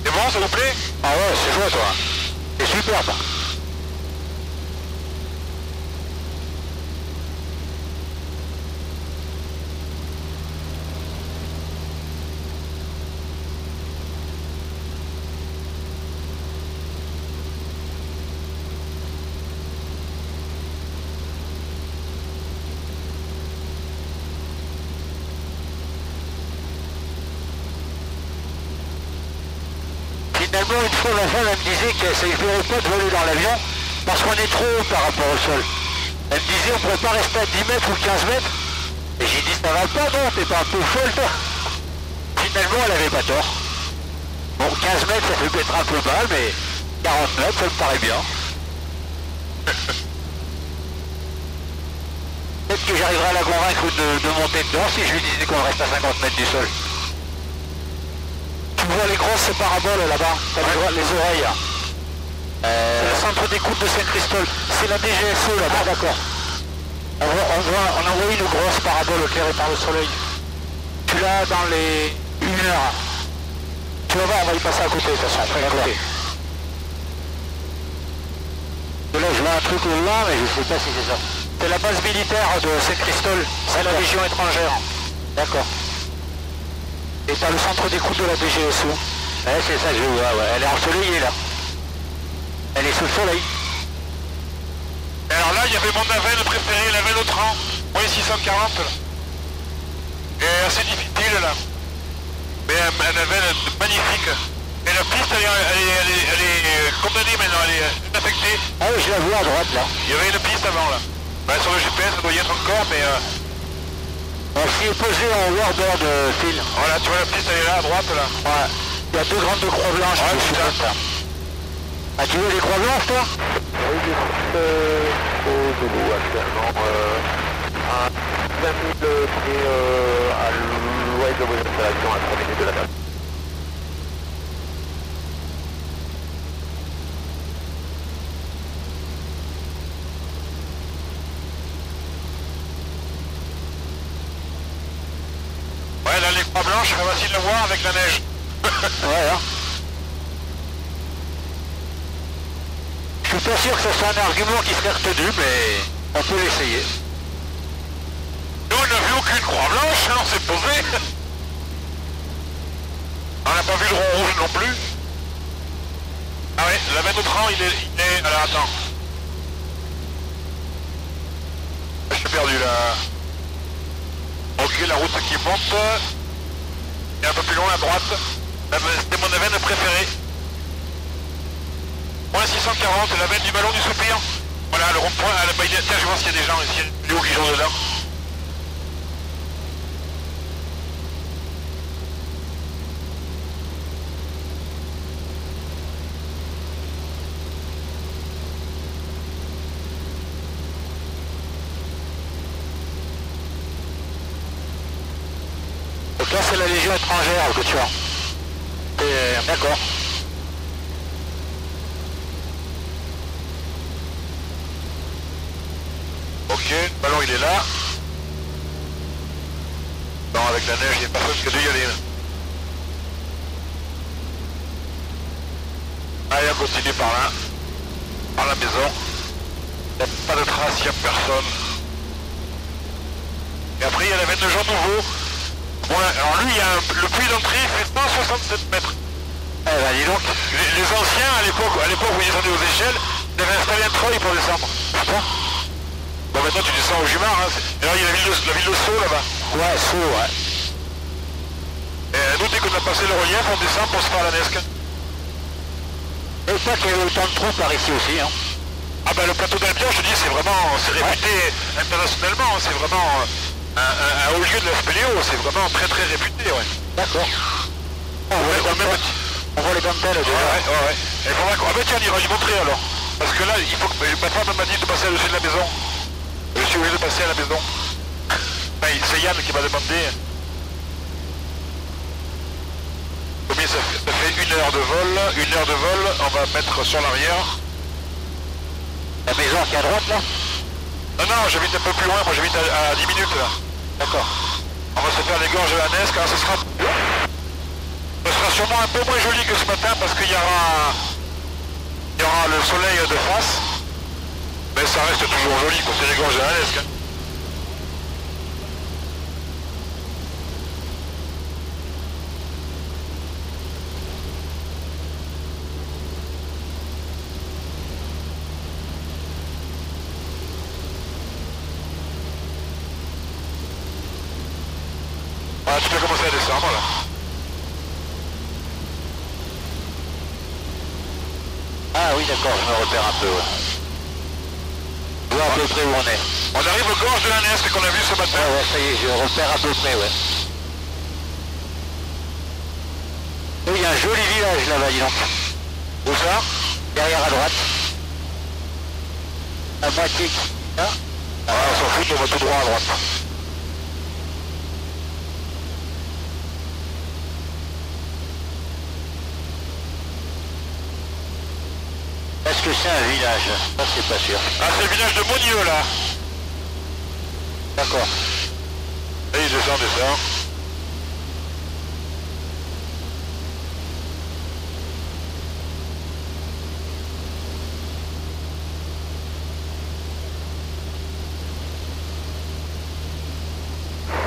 C'est bon, ça vous plaît?
Ah ouais, c'est chouette, toi. C'est superbe. Finalement, une fois, ma femme, elle me disait que ça ne ferait pas de voler dans l'avion parce qu'on est trop haut par rapport au sol. Elle me disait on ne pourrait pas rester à 10 mètres ou 15 mètres. Et j'ai dit ça va pas, non, t'es pas un peu folle, toi. Finalement, elle avait pas tort. Bon, 15 mètres, ça fait peut-être un peu mal, mais 40 mètres, ça me paraît bien. Peut-être que j'arriverai à la convaincre de monter dedans si je lui disais qu'on reste à 50 mètres du sol. Tu vois les grosses paraboles là-bas, ouais. Les oreilles. C'est le centre d'écoute de Saint-Christol. C'est la DGSE là-bas. Ah, d'accord. On a envoyé une grosse parabole éclairée par le soleil. Tu l'as dans les 1 heure. Tu vas voir, on va y passer à côté de toute façon. Après, là, je vois un truc là, mais je ne sais pas si c'est ça. C'est la base militaire de Saint-Christol. C'est la Légion étrangère. D'accord. Et t'as le centre d'écoute de la DGSE. Ouais, c'est ça que je vois, ouais. Elle est ensoleillée là. Elle est sous le soleil.
Et alors là, il y avait mon Navel préféré, la Vélotran. Oui, 640 là. Et assez difficile là. Mais un Navel magnifique. Et la piste, elle est condamnée maintenant, elle est affectée.
Ah oui, je la vois à droite là.
Il y avait une piste avant là. Bah, sur le GPS, ça doit y être encore, mais...
Ce qui est posé en warbird, Phil.
Voilà, tu vois la piste, elle est là à droite là.
Ouais. Il y a deux grandes croix blanches.
Ouais,
qui
c'est
ça. Ah, tu veux les croix blanches, toi? Oui, au Zulu actuellement. À 5000 pieds à l'ouest de vos installations, à 3 minutes de la date.
Ouais, là, les croix blanches, c'est facile de voir avec la neige.
Ouais, hein. Je suis pas sûr que ce soit un argument qui serait retenu, mais on peut l'essayer.
Nous, on n'a vu aucune croix blanche, on s'est posé. On n'a pas vu le rond rouge non plus. Ah ouais, la veine de train, il est... Alors, attends. Je suis perdu là. Ok, la route qui monte. Et un peu plus loin à droite. C'était mon veine préférée. Point 640, la veine du ballon du soupir. Voilà, le rond-point. Tiens, je vais voir s'il y a des gens ici. Léo qui sont dedans.
Donc là, c'est la Légion étrangère que tu as. D'accord.
Ok, le ballon il est là. Non, avec la neige, il n'y a personne qui a dû y aller. Allez, on continue par là. Par la maison. Il n'y a pas de traces, il n'y a personne. Et après, il y a la veine de Jean Nouveau. Bon, alors lui, le puits d'entrée fait 167 mètres.
Eh ben, dis donc.
Les anciens, à l'époque où ils descendaient aux échelles, ils avaient installé un treuil pour descendre.
Putain.
Bon, maintenant tu descends au Jumar, hein. Et là, il y a la ville de Sceaux là-bas.
Ouais, Sceaux, ouais.
Et nous, dès qu'on a passé le relief, on descend pour se faire la Nesque.
Et ça qu'il y avait autant de trous par ici aussi, hein.
Ah bah le plateau d'Albion, je te dis, c'est réputé internationalement, c'est vraiment un haut lieu de la spéléo, c'est vraiment très très réputé, ouais.
D'accord. On voit les dentelles déjà.
Ouais. Et il faudra qu'on... Ah bah tiens, on ira y montrer alors. Parce que là, il faut que... Ma femme m'a dit de passer au-dessus de la maison. Je suis obligé de passer à la maison. Enfin, c'est Yann qui m'a demandé. Combien ça fait 1 heure de vol. 1 heure de vol, on va mettre sur l'arrière.
La maison qui est à droite là?
Non, j'habite un peu plus loin, moi j'habite à 10 minutes là.
D'accord.
On va se faire les gorges de la Nesque, alors ce sera sûrement un peu moins joli que ce matin parce qu'il y aura le soleil de face. Mais ça reste toujours joli, quoi, c'est les gorges de la Nesque. Hein. Voilà, tu peux commencer à descendre là.
Ah oui, d'accord, je me repère un peu, ouais. Je vois à peu près où on est.
On arrive aux gorges de la Nesque qu'on a vu ce matin.
Ouais, ça y est, je repère à peu près, ouais. Et il y a un joli village là-bas, dis donc.
Où ça?
Derrière à droite. À moitié. Hein?
Ah, on s'en fout, on va tout droit à droite.
Est-ce que c'est un village? Ça, c'est pas sûr.
Ah, c'est le village de Monieux là.
D'accord.
Et il descend.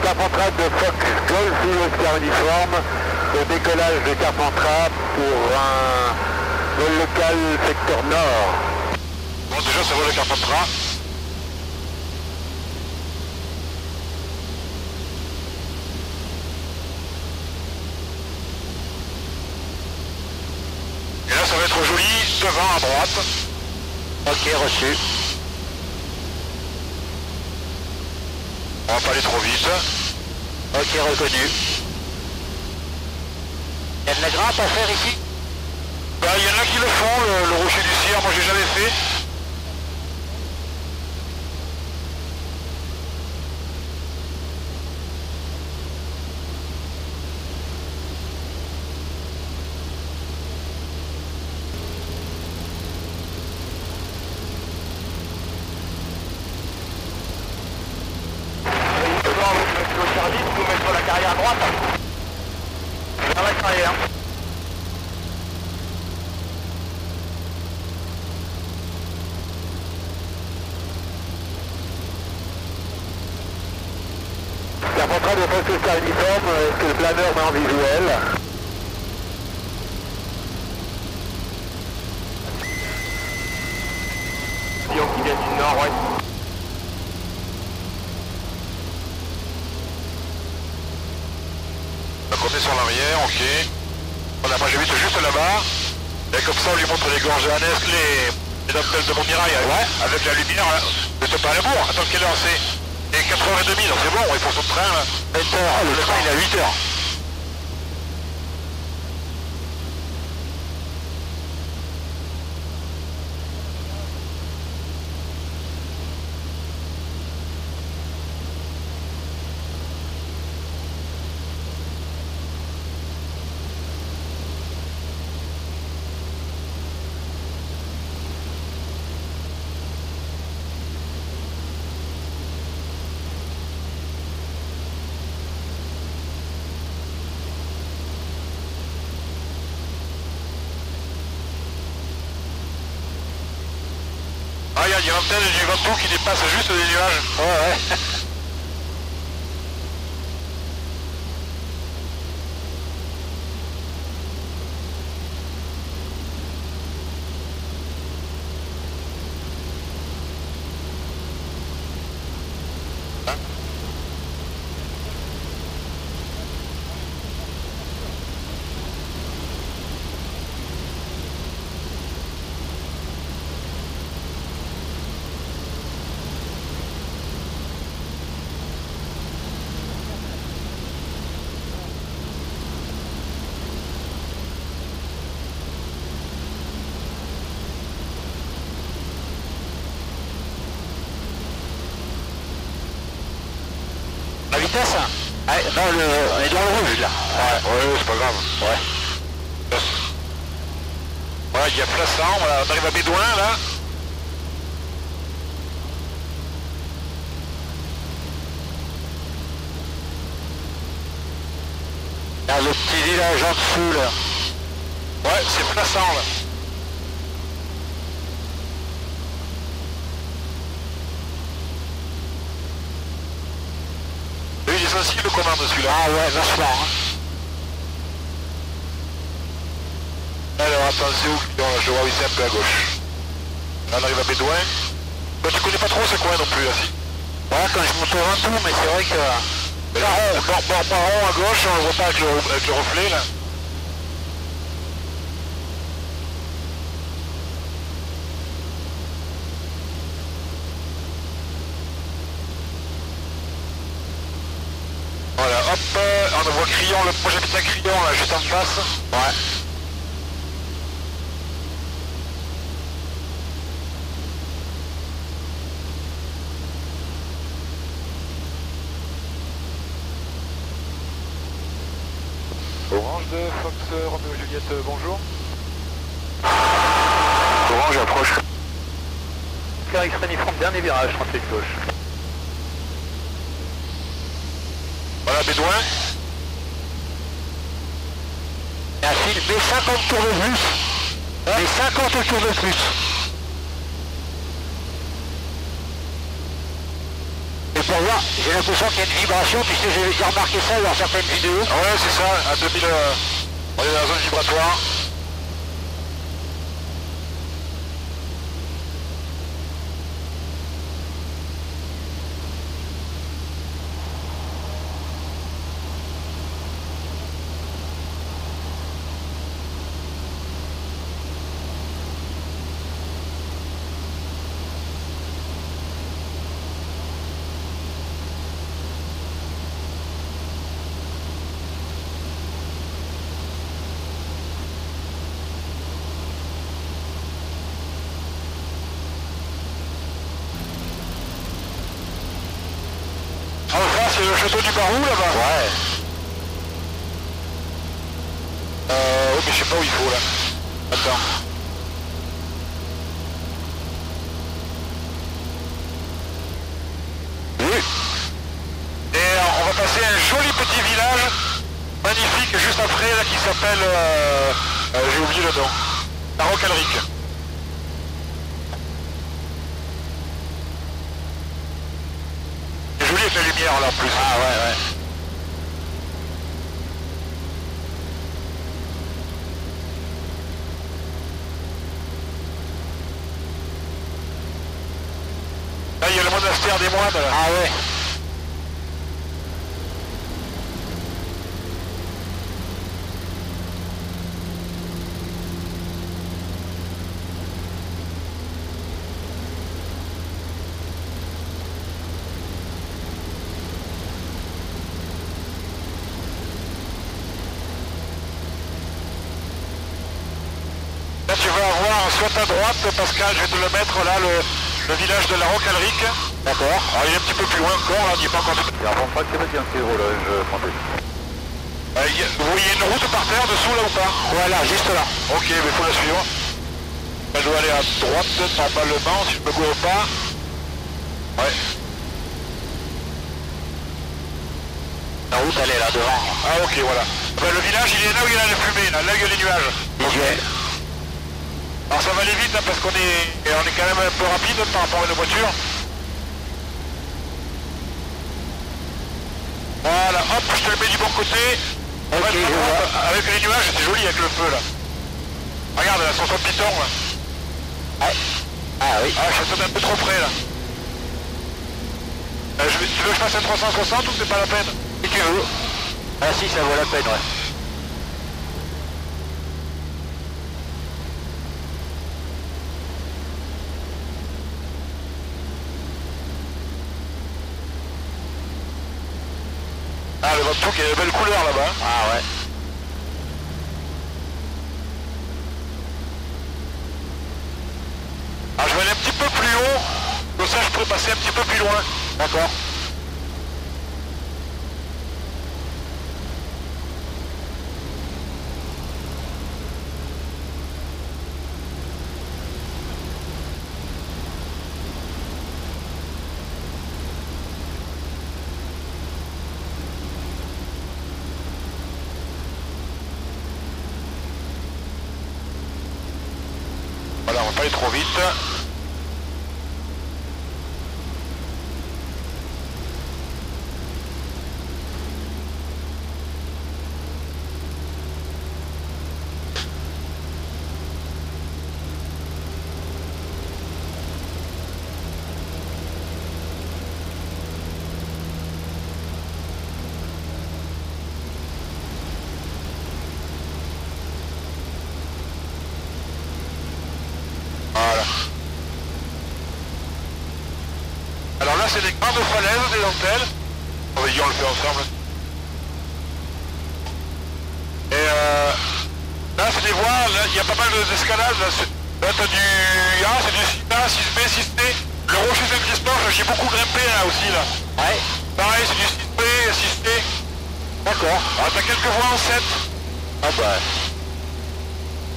Carpentras de Fox Golf Oscar uniforme au décollage de Carpentras pour un vol local secteur nord.
Bon, déjà ça va le Carpentras. devant à droite.
Ok, reçu.
On va pas aller trop vite.
Ok, reconnu. Il y a de la grappe à faire ici?
Bah, il y en a qui le font, le rocher du Cire, moi j'ai jamais fait.
Vous mettez sur la carrière à droite. Vers la carrière. La centrale de poste social uniforme, est-ce que le planeur met en visuel? Pion qui vient du nord, ouais.
On est sur l'arrière, ok. Voilà, moi j'habite juste là-bas. Et comme ça on lui montre les gorges anesques, les dentelles de Montmirail, ouais, avec la lumière. Mais c'est pas à la bourre, attends quelle heure c'est? Et 4h30, donc c'est bon, il faut son train là.
7h, le train il est à 8h.
Ah, il y a l'antenne du Ventoux qui dépasse juste des nuages.
Ouais, ouais.
La vitesse?
Ouais, non, on est dans le rouge là.
Ouais, c'est pas grave.
Ouais.
Voilà, il y a Plassans, voilà, on arrive à Bédouin là.
Là, le petit village en dessous là.
Ouais, c'est Plassans là. Lui, il est sensible le commande celui-là.
Ah ouais, vachement. Hein.
Alors attention, je vois où c'est un peu à gauche. Là, on arrive à Bédouin. Bah, tu connais pas trop ce coin non plus là, si?
Ouais, quand je monte au Ventoux, mais c'est vrai que...
Mais là, Baron à gauche, on le voit pas avec le reflet là. Voilà, hop, on voit Crillon, le projet de Crillon là, juste en face. Ouais.
Orange de Fox Romeo Juliette, bonjour.
Orange approche. Clair X uniforme, dernier virage, 38 gauche.
Voilà, Bédouin.
Et un fil, mais 50 tours de plus. Mais 50 tours de plus. Et pour voir, j'ai l'impression qu'il y a une vibration, puisque j'ai remarqué ça dans certaines vidéos.
Ah ouais, c'est ça, à 2000, on est dans la zone vibratoire. c'est le château du Barou là-bas.
Ouais.
Oui, mais je sais pas où il faut là. Attends.
Oui.
Et on va passer un joli petit village, magnifique, juste après là qui s'appelle, j'ai oublié le nom, la Roque-Alric. C'est joli avec la lumière là en plus.
Ah ouais, ouais.
Là il y a le monastère des moines là.
Ah ouais.
Là tu vas avoir soit à droite, Pascal, je vais te le mettre là, le village de la Roque-Alric.
D'accord.
Alors il est un petit peu plus loin encore, là, il n'est pas encore...
C'est un bon fractionné bien c'est gros là, je monte.
Vous voyez une route par terre dessous là ou pas?
Voilà, juste là.
Ok, mais il faut la suivre. Elle doit aller à droite normalement, si je me gourre pas. Ouais.
La route elle est là devant.
Ah ok, voilà. Ben, le village il est là où il y a la fumée, là où il y a les nuages.
Visuel.
Alors ça va aller vite hein, parce qu'on est quand même un peu rapide par rapport à une voiture. Voilà, hop, je te le mets du bon côté.
Ok,
Ouais,
je vois.
avec les nuages, c'est joli avec le feu là. Regarde, là, sur son piton là.
Ouais. Ah oui.
Ah, je suis un peu trop près là. Tu veux que je fasse un 360 ou c'est pas la peine?
Si tu veux. Ah si, ça vaut la peine, ouais.
Ah, le Vautour qui a une belle couleur là-bas.
Ah ouais.
Ah, je vais aller un petit peu plus haut, comme ça je pourrais passer un petit peu plus loin.
D'accord.
Voilà, on va pas aller trop vite. Voilà. Alors là, c'est des grandes falaises, des dentelles. On va dire, on le fait ensemble. Et là, c'est des voies, là, il y a pas mal d'escalades. Là, t'as du... Ah, c'est du 6A, 6B, 6C. Le rocher Saint-Christophe, j'ai beaucoup grimpé là aussi, là.
Ouais.
Pareil, c'est du 6B, 6C.
D'accord.
Alors, t'as quelques voies en 7.
Ah bah.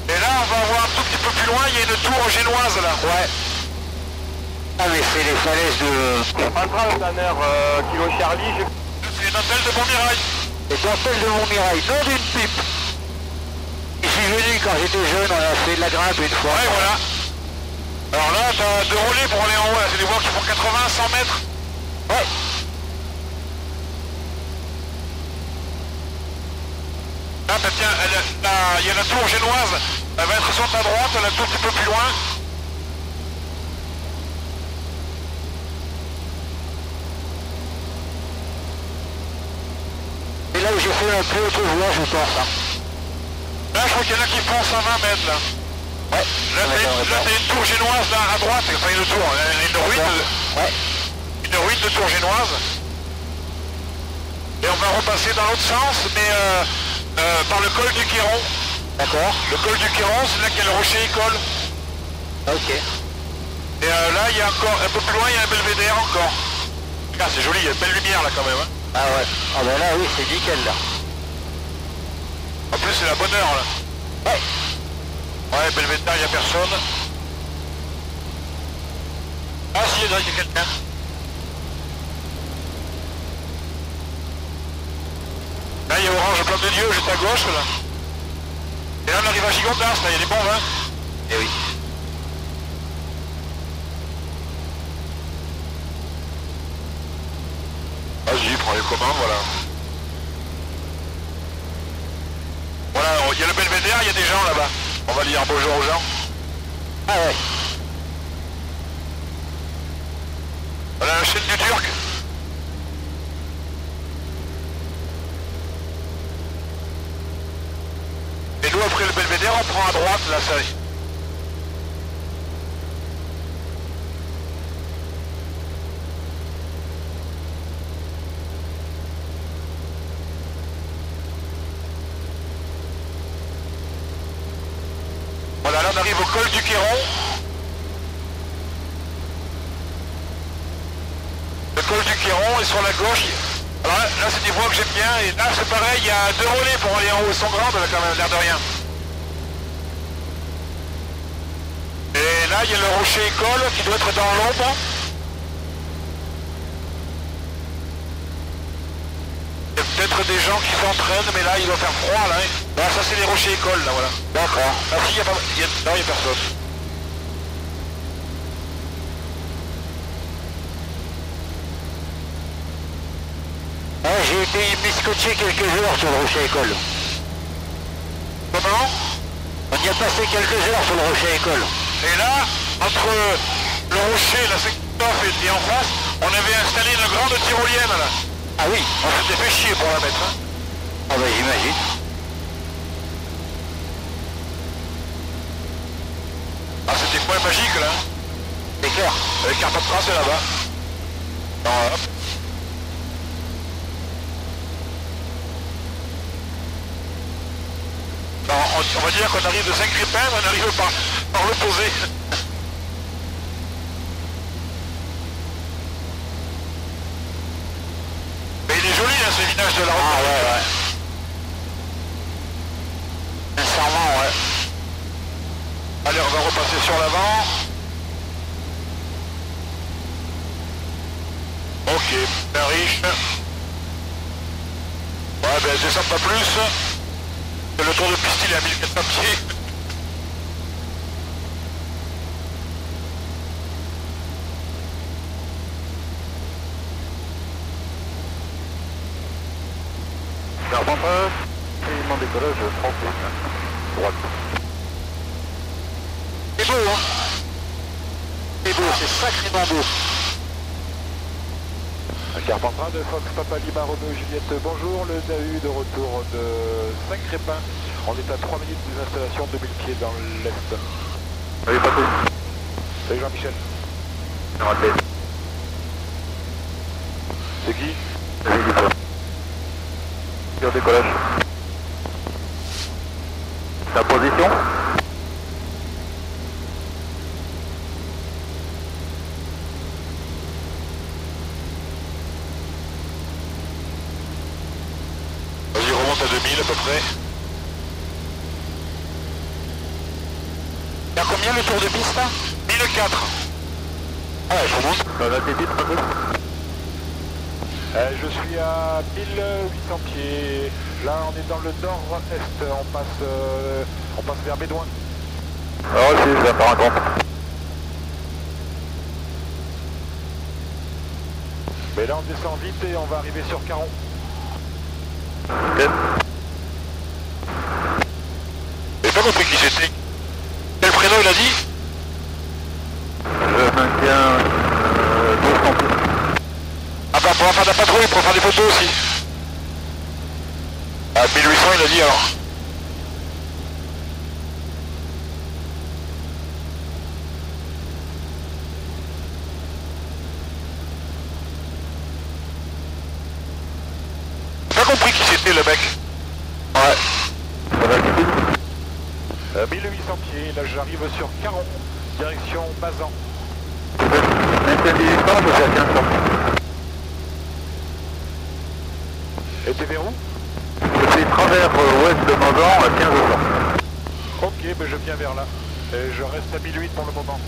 Et là, on va voir un tout petit peu plus loin, il y a une tour génoise, là.
Ouais. Ah mais c'est les falaises de...
Central Tanner, Kilo Charlie,
C'est une dentelle de Montmirail.
Les dentelles de Montmirail, non d'une pipe. Je suis venu quand j'étais jeune, on a fait de la grimpe une fois.
Ouais, voilà. Alors là, t'as deux relais pour aller en haut, là. C'est des voies qui font 80, 100 mètres.
Ouais.
Là, tiens, il y a la tour génoise. Elle va être sur ta droite, elle est un tout petit peu plus loin.
Et là où j'ai fait un peu autre voie, je pense. Hein.
Là, je crois qu'il y en a qui font 120 mètres, là.
Ouais.
Là, t'as une tour génoise, là, à droite. Enfin, une tour, une ruine.
Ouais.
Une ruine de tour génoise. Et on va repasser dans l'autre sens, mais par le col du Quiron.
D'accord.
Le col du Quiron, c'est là qu'il y a le rocher école.
Ok.
Et là, il y a encore, un peu plus loin, il y a un belvédère encore. Regarde, c'est joli, il y a une belle lumière là quand même. Hein.
Ah ouais. Ah ben là, oui, c'est nickel, là.
En plus, c'est la bonne heure, là.
Ouais.
Ouais, Belvédère, il n'y a personne. Ah si, là, il y a quelqu'un. Là, il y a Orange Plan de Dieu, juste à gauche, là. Et là, on arrive à Gigondas, là, il y a des bombes, hein.
Eh oui.
Vas-y, prends les commandes, voilà. Voilà, il y a le Belvédère, il y a des gens là-bas. On va dire bonjour aux gens.
Ah ouais.
Voilà la chaîne du Turc. Et nous, après le Belvédère, on prend à droite, là, ça. Voilà, là on arrive au col du Quéron. Le col du Quéron est sur la gauche. Alors là c'est des voies que j'aime bien. Et là c'est pareil, il y a 2 relais pour aller en haut. Ils sont grandes là quand même, l'air de rien. Et là il y a le rocher école qui doit être dans l'ombre. Il y a peut-être des gens qui s'entraînent, mais là il doit faire froid là. Là ça c'est les rochers école là, voilà.
D'accord.
Ah si, non, il y a personne.
Ouais, j'ai été biscotché quelques heures sur le rocher école.
Comment?
On y a passé quelques heures sur le rocher école.
Et là, entre le rocher, la secteur et en face, on avait installé une grande tyrolienne là.
Ah oui.
On s'était fait chier pour la mettre. Hein.
Ah bah j'imagine.
Ah c'était point magique là.
C'est clair.
Avec carte de trace est là-bas. Non, hop. Non, on va dire qu'on arrive de Saint-Crépin, mais on arrive par l'opposé. Mais il est joli hein, ce village de la route.
Ah ouais, ouais. Sincèrement, ouais.
Allez, on va repasser sur l'avant. Ok, bien riche. Ouais, ben descends pas plus. Le tour de piste il est à 1400 pieds.
Carpentras, élément décollage français. Droite.
C'est beau, hein. C'est beau, c'est sacrément beau.
Carpentras de Fox Papa Lima Romeo Juliette, bonjour, le DAU de retour de Saint-Crépin. On est à 3 minutes des installations, 2000 pieds dans l'est.
Salut Patrick.
Salut Jean-Michel. C'est qui?
Salut Lisa. Sur décollage. Ta position?
Vas-y, remonte à 2000 à peu près.
Il y a combien le tour de piste là?
1004.
Ah ouais, je monte. Ça va t'aider vite Patrick?
Je suis à 1800 pieds. Là, on est dans le nord-est. On passe vers Bédouin.
Ah ouais, je vais faire un compte.
Mais là, on descend vite et on va arriver sur Caron.
Ok.
J'ai pas compris qui c'était. Quel prénom il a dit?
Je maintiens 200 pieds.
Ah bah pour faire de la patrouille, pour faire des photos aussi. À 1800 il a dit alors. J'ai pas compris qui c'était le mec. Ouais.
Ça va vite.
1800 pieds, là j'arrive sur Caron, direction Bazan.
Maintiens 1800, je suis à 1500.
C'était vers où?
Je suis travers ouest de Mazan à 1500.
Ok, ben je viens vers là. Et je reste à 1008 pour le moment.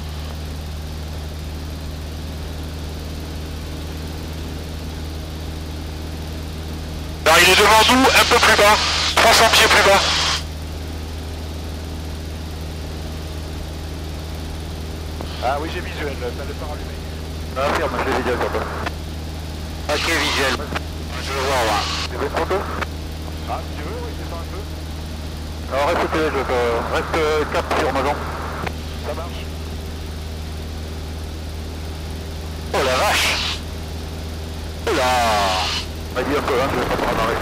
Alors il est devant nous, un peu plus bas, 300 pieds plus bas.
Ah oui, j'ai visuel, t'as le phare allumé.
Ah, ferme, j'ai vidéo sur toi.
Ok, visuel. Je le vois, ouais.
Tu veux une photo?
Ah, si tu veux, oui, descends un peu.
Alors reste télé, reste cap sur Mazan.
Ça marche.
Oh la vache. Oh là.
Vas-y un peu, hein, je vais pas prendre un arrêt.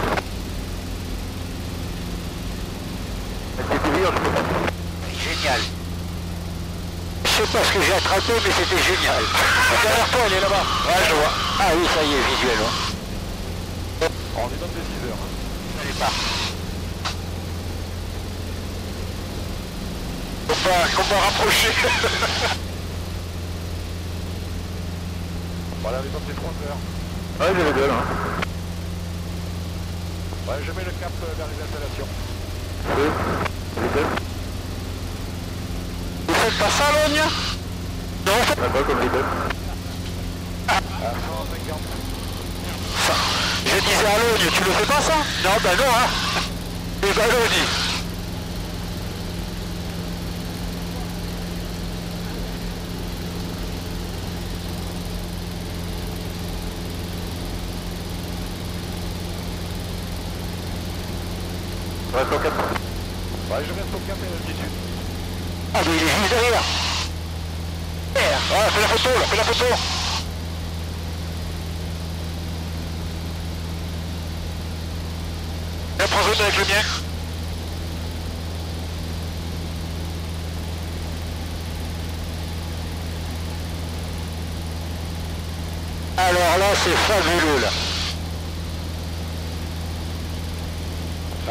Est-ce que tu vires, je peux pas.
Génial. Je sais pas ce que j'ai attrapé, mais c'était génial. Derrière toi, elle est là-bas. Ouais, je vois. Ah oui, ça y est, visuel. Ouais.
On est dans les 6 heures. Hein.
Allez, pas. Faut pas rapprocher.
Voilà, on est dans les 3 heures.
Ouais, j'ai les deux là.
Ouais, je mets le cap vers les installations.
Oui, les deux.
Vous faites pas ça, Logne? Non, vous faites
D'accord, comme les deux.
À 150.
ça. Je disais à Logne, tu le fais pas ça? Non, bah non, hein. Et bah Logne.
Reste au cap.
Ouais, je reste au cap et à l'altitude.
Ah, mais il est juste derrière. Merde. Ouais, fais la photo, là, fais la photo. La prends zone avec le mien. Alors là, c'est fabuleux, là.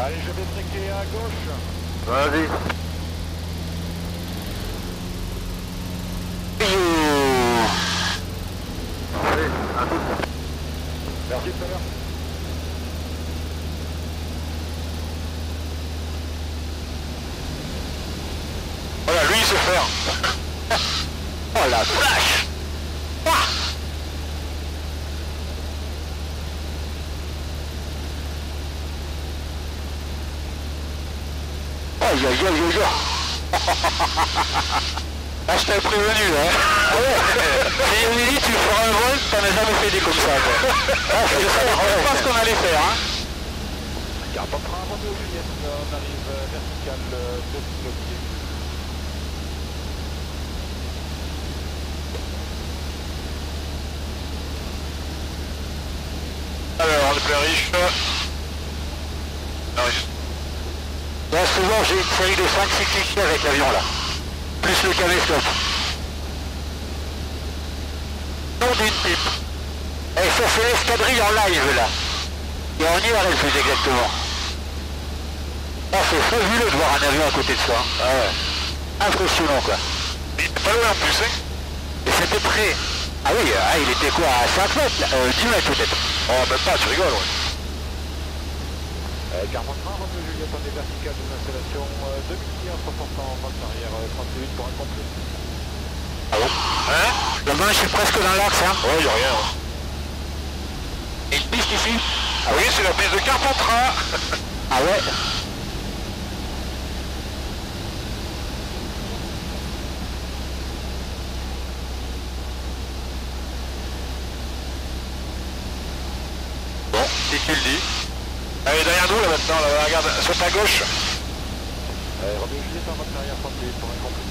Allez, je vais trequer à gauche.
Vas-y. Allez, à tout.
Merci tout à l'heure.
Voilà, lui, il sait faire. Oh la vache. Ah. Aïe aïe aïe aïe aïe. Ah, je t'avais prévenu, hein. J'ai dit, tu feras un vol, t'en as jamais fait des comme ça, quoi. Ah, je savais pas ce qu'on allait faire, hein.
Car pas prendre un Romeo Juliette, on arrive vertical de le pied.
Alors, on est plus riche. Là, souvent, j'ai une série de 5-6 clichés avec l'avion, là. Plus le caméscope. Non d'une pipe. Et ça, c'est l'escadrille en live, là. Et en IRL, plus exactement. Ah, c'est fabuleux de voir un avion à côté de soi. Ah ouais. Impressionnant, quoi. Il était pas loin, en plus, hein. Et c'était près. Ah oui, il était quoi, à 5 mètres, là 10 mètres, peut-être. Oh, même pas, tu rigoles, ouais.
Car mon train, Romeo Juliette, on est vertical de l'installation 2000 pieds en 3% en face arrière, 38 pour un complet.
Ah bon? Hein? Là-bas, je suis presque dans l'axe, hein. Ouais, y'a rien. Et une piste ici? Ah oui, c'est la piste de Carpentras. Ah ouais? Bon, si tu le dis. Allez, derrière nous, là, maintenant, là, regarde, sur ta gauche.
Romeo Juliette en face arrière, 38 pour un complet.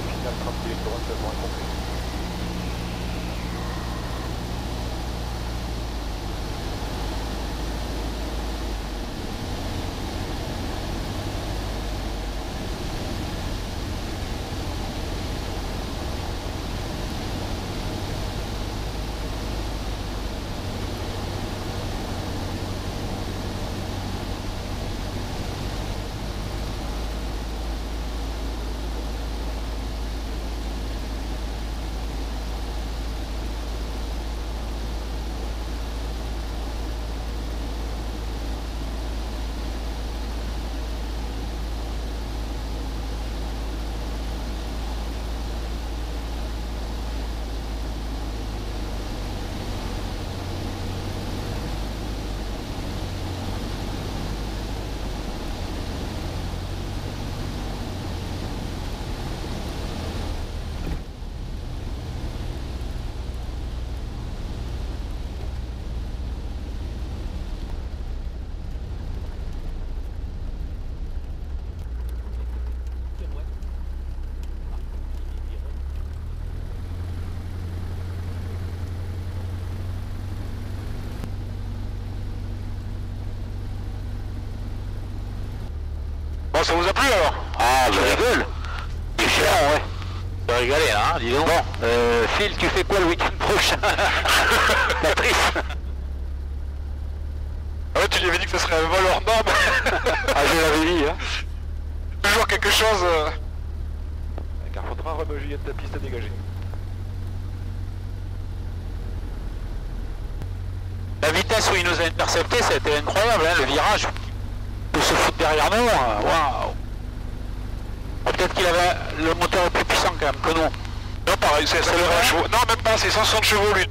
final 30 minutes de renouvellement incomplet.
Bon, ça vous a plu alors? Ah, je rigole. C'est chiant, ouais. Ça va régaler, hein, dis donc. Bon, Phil, tu fais quoi le week-end prochain? Patrice. Ah ouais, tu lui avais dit que ce serait un vol hors norme. Ah, je l'avais dit, hein. Toujours quelque chose...
Carpentras, Romeo Juliette, ta piste dégagée.
La vitesse où il nous a intercepté, ça a été incroyable, hein, le virage. Tout se fout derrière nous, waouh. Peut-être qu'il avait le moteur plus puissant quand même que nous. Non, pareil, c'est 120 chevaux. Non, même pas, c'est 160 chevaux lui.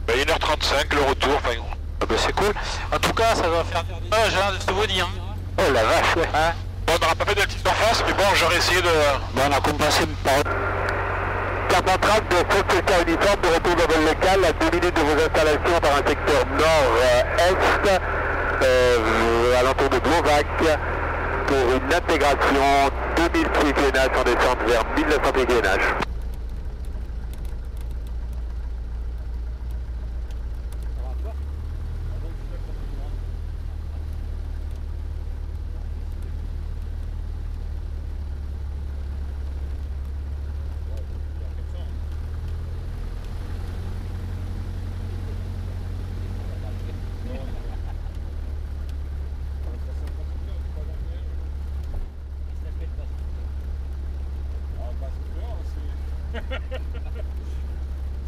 Ben, 1h35 le retour, enfin, ben, c'est cool. En tout cas, ça va faire des images, hein, je te vous dis. Hein. Oh la vache, ouais. Hein, bon, on n'aura pas fait de la petite surface, mais bon, j'aurais essayé de... Ben, on a compensé par... Carpentras de Fox uniforme de retour de vol local à 2 minutes de vos installations par un secteur nord-est, à l'entour de Glovac, pour une intégration 2000 pieds GNH en descente vers 1900 pieds GNH.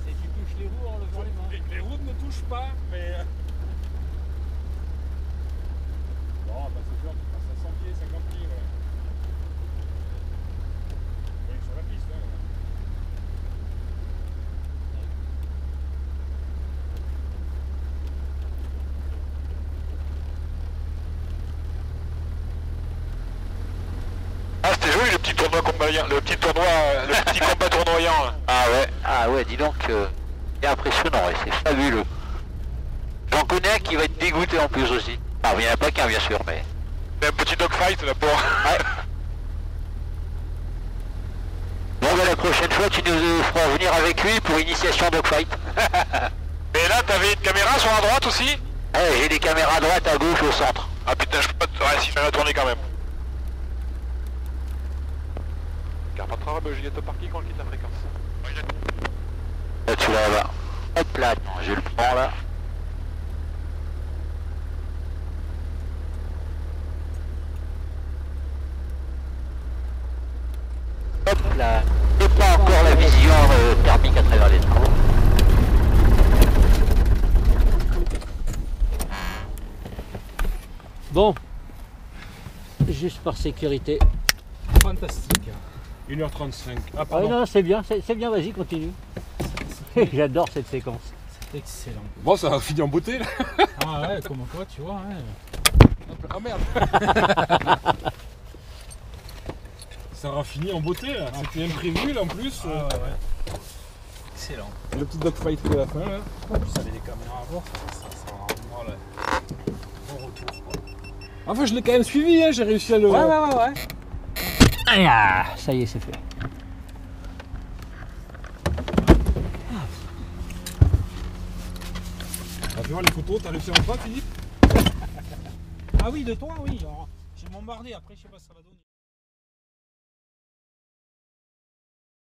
C'est tu touches les roues en levant les mains.
Les roues ne touchent pas, mais... Bon, bah c'est sûr, tu passes à 100 pieds, 50 pieds, ouais. Oui, sur la piste, hein.
Ah, c'était joli le petit tournoi combattant, le petit combat tournoyant. Ah ouais, dis donc, c'est impressionnant, ouais, c'est fabuleux. J'en connais qui va être dégoûté en plus aussi. Ah, il n'y en a pas qu'un bien sûr, mais... C'est un petit dogfight là pour... Ouais. Bon, ben, la prochaine fois, tu nous feras venir avec lui pour initiation dogfight. Mais là, t'avais une caméra sur la droite aussi? Ouais, j'ai des caméras à droite, à gauche, au centre. Ah putain, je peux pas... Ouais, si, je vais la tourner quand même.
Carpentras, Romeo Juliette au parking, on quitte la fréquence.
Là, tu vas là. Hop là, attends, je le prends là. Hop là. Et pas encore la vision thermique à travers les travaux.
Bon, juste par sécurité.
Fantastique. 1h35. Ah,
Ah
pardon.
non, c'est bien, vas-y, continue. J'adore cette séquence.
C'est excellent.
Bon, ça a fini en beauté là.
Ah ouais, comme quoi, tu vois. Hein.
Ah merde. Ça aura fini en beauté là. C'était imprévu là en plus.
Ah ouais. Excellent.
Le petit dogfight de la fin là.
En plus, avec des caméras à bord, ça rend vraiment bon retour. Quoi.
Enfin, je l'ai quand même suivi, hein, j'ai réussi à le...
Ouais. Ah, ça y est, c'est fait.
On va voir les photos, t'as réussi en pas, Philippe?
Ah oui, de toi, oui. J'ai bombardé, après je sais pas si ça va donner.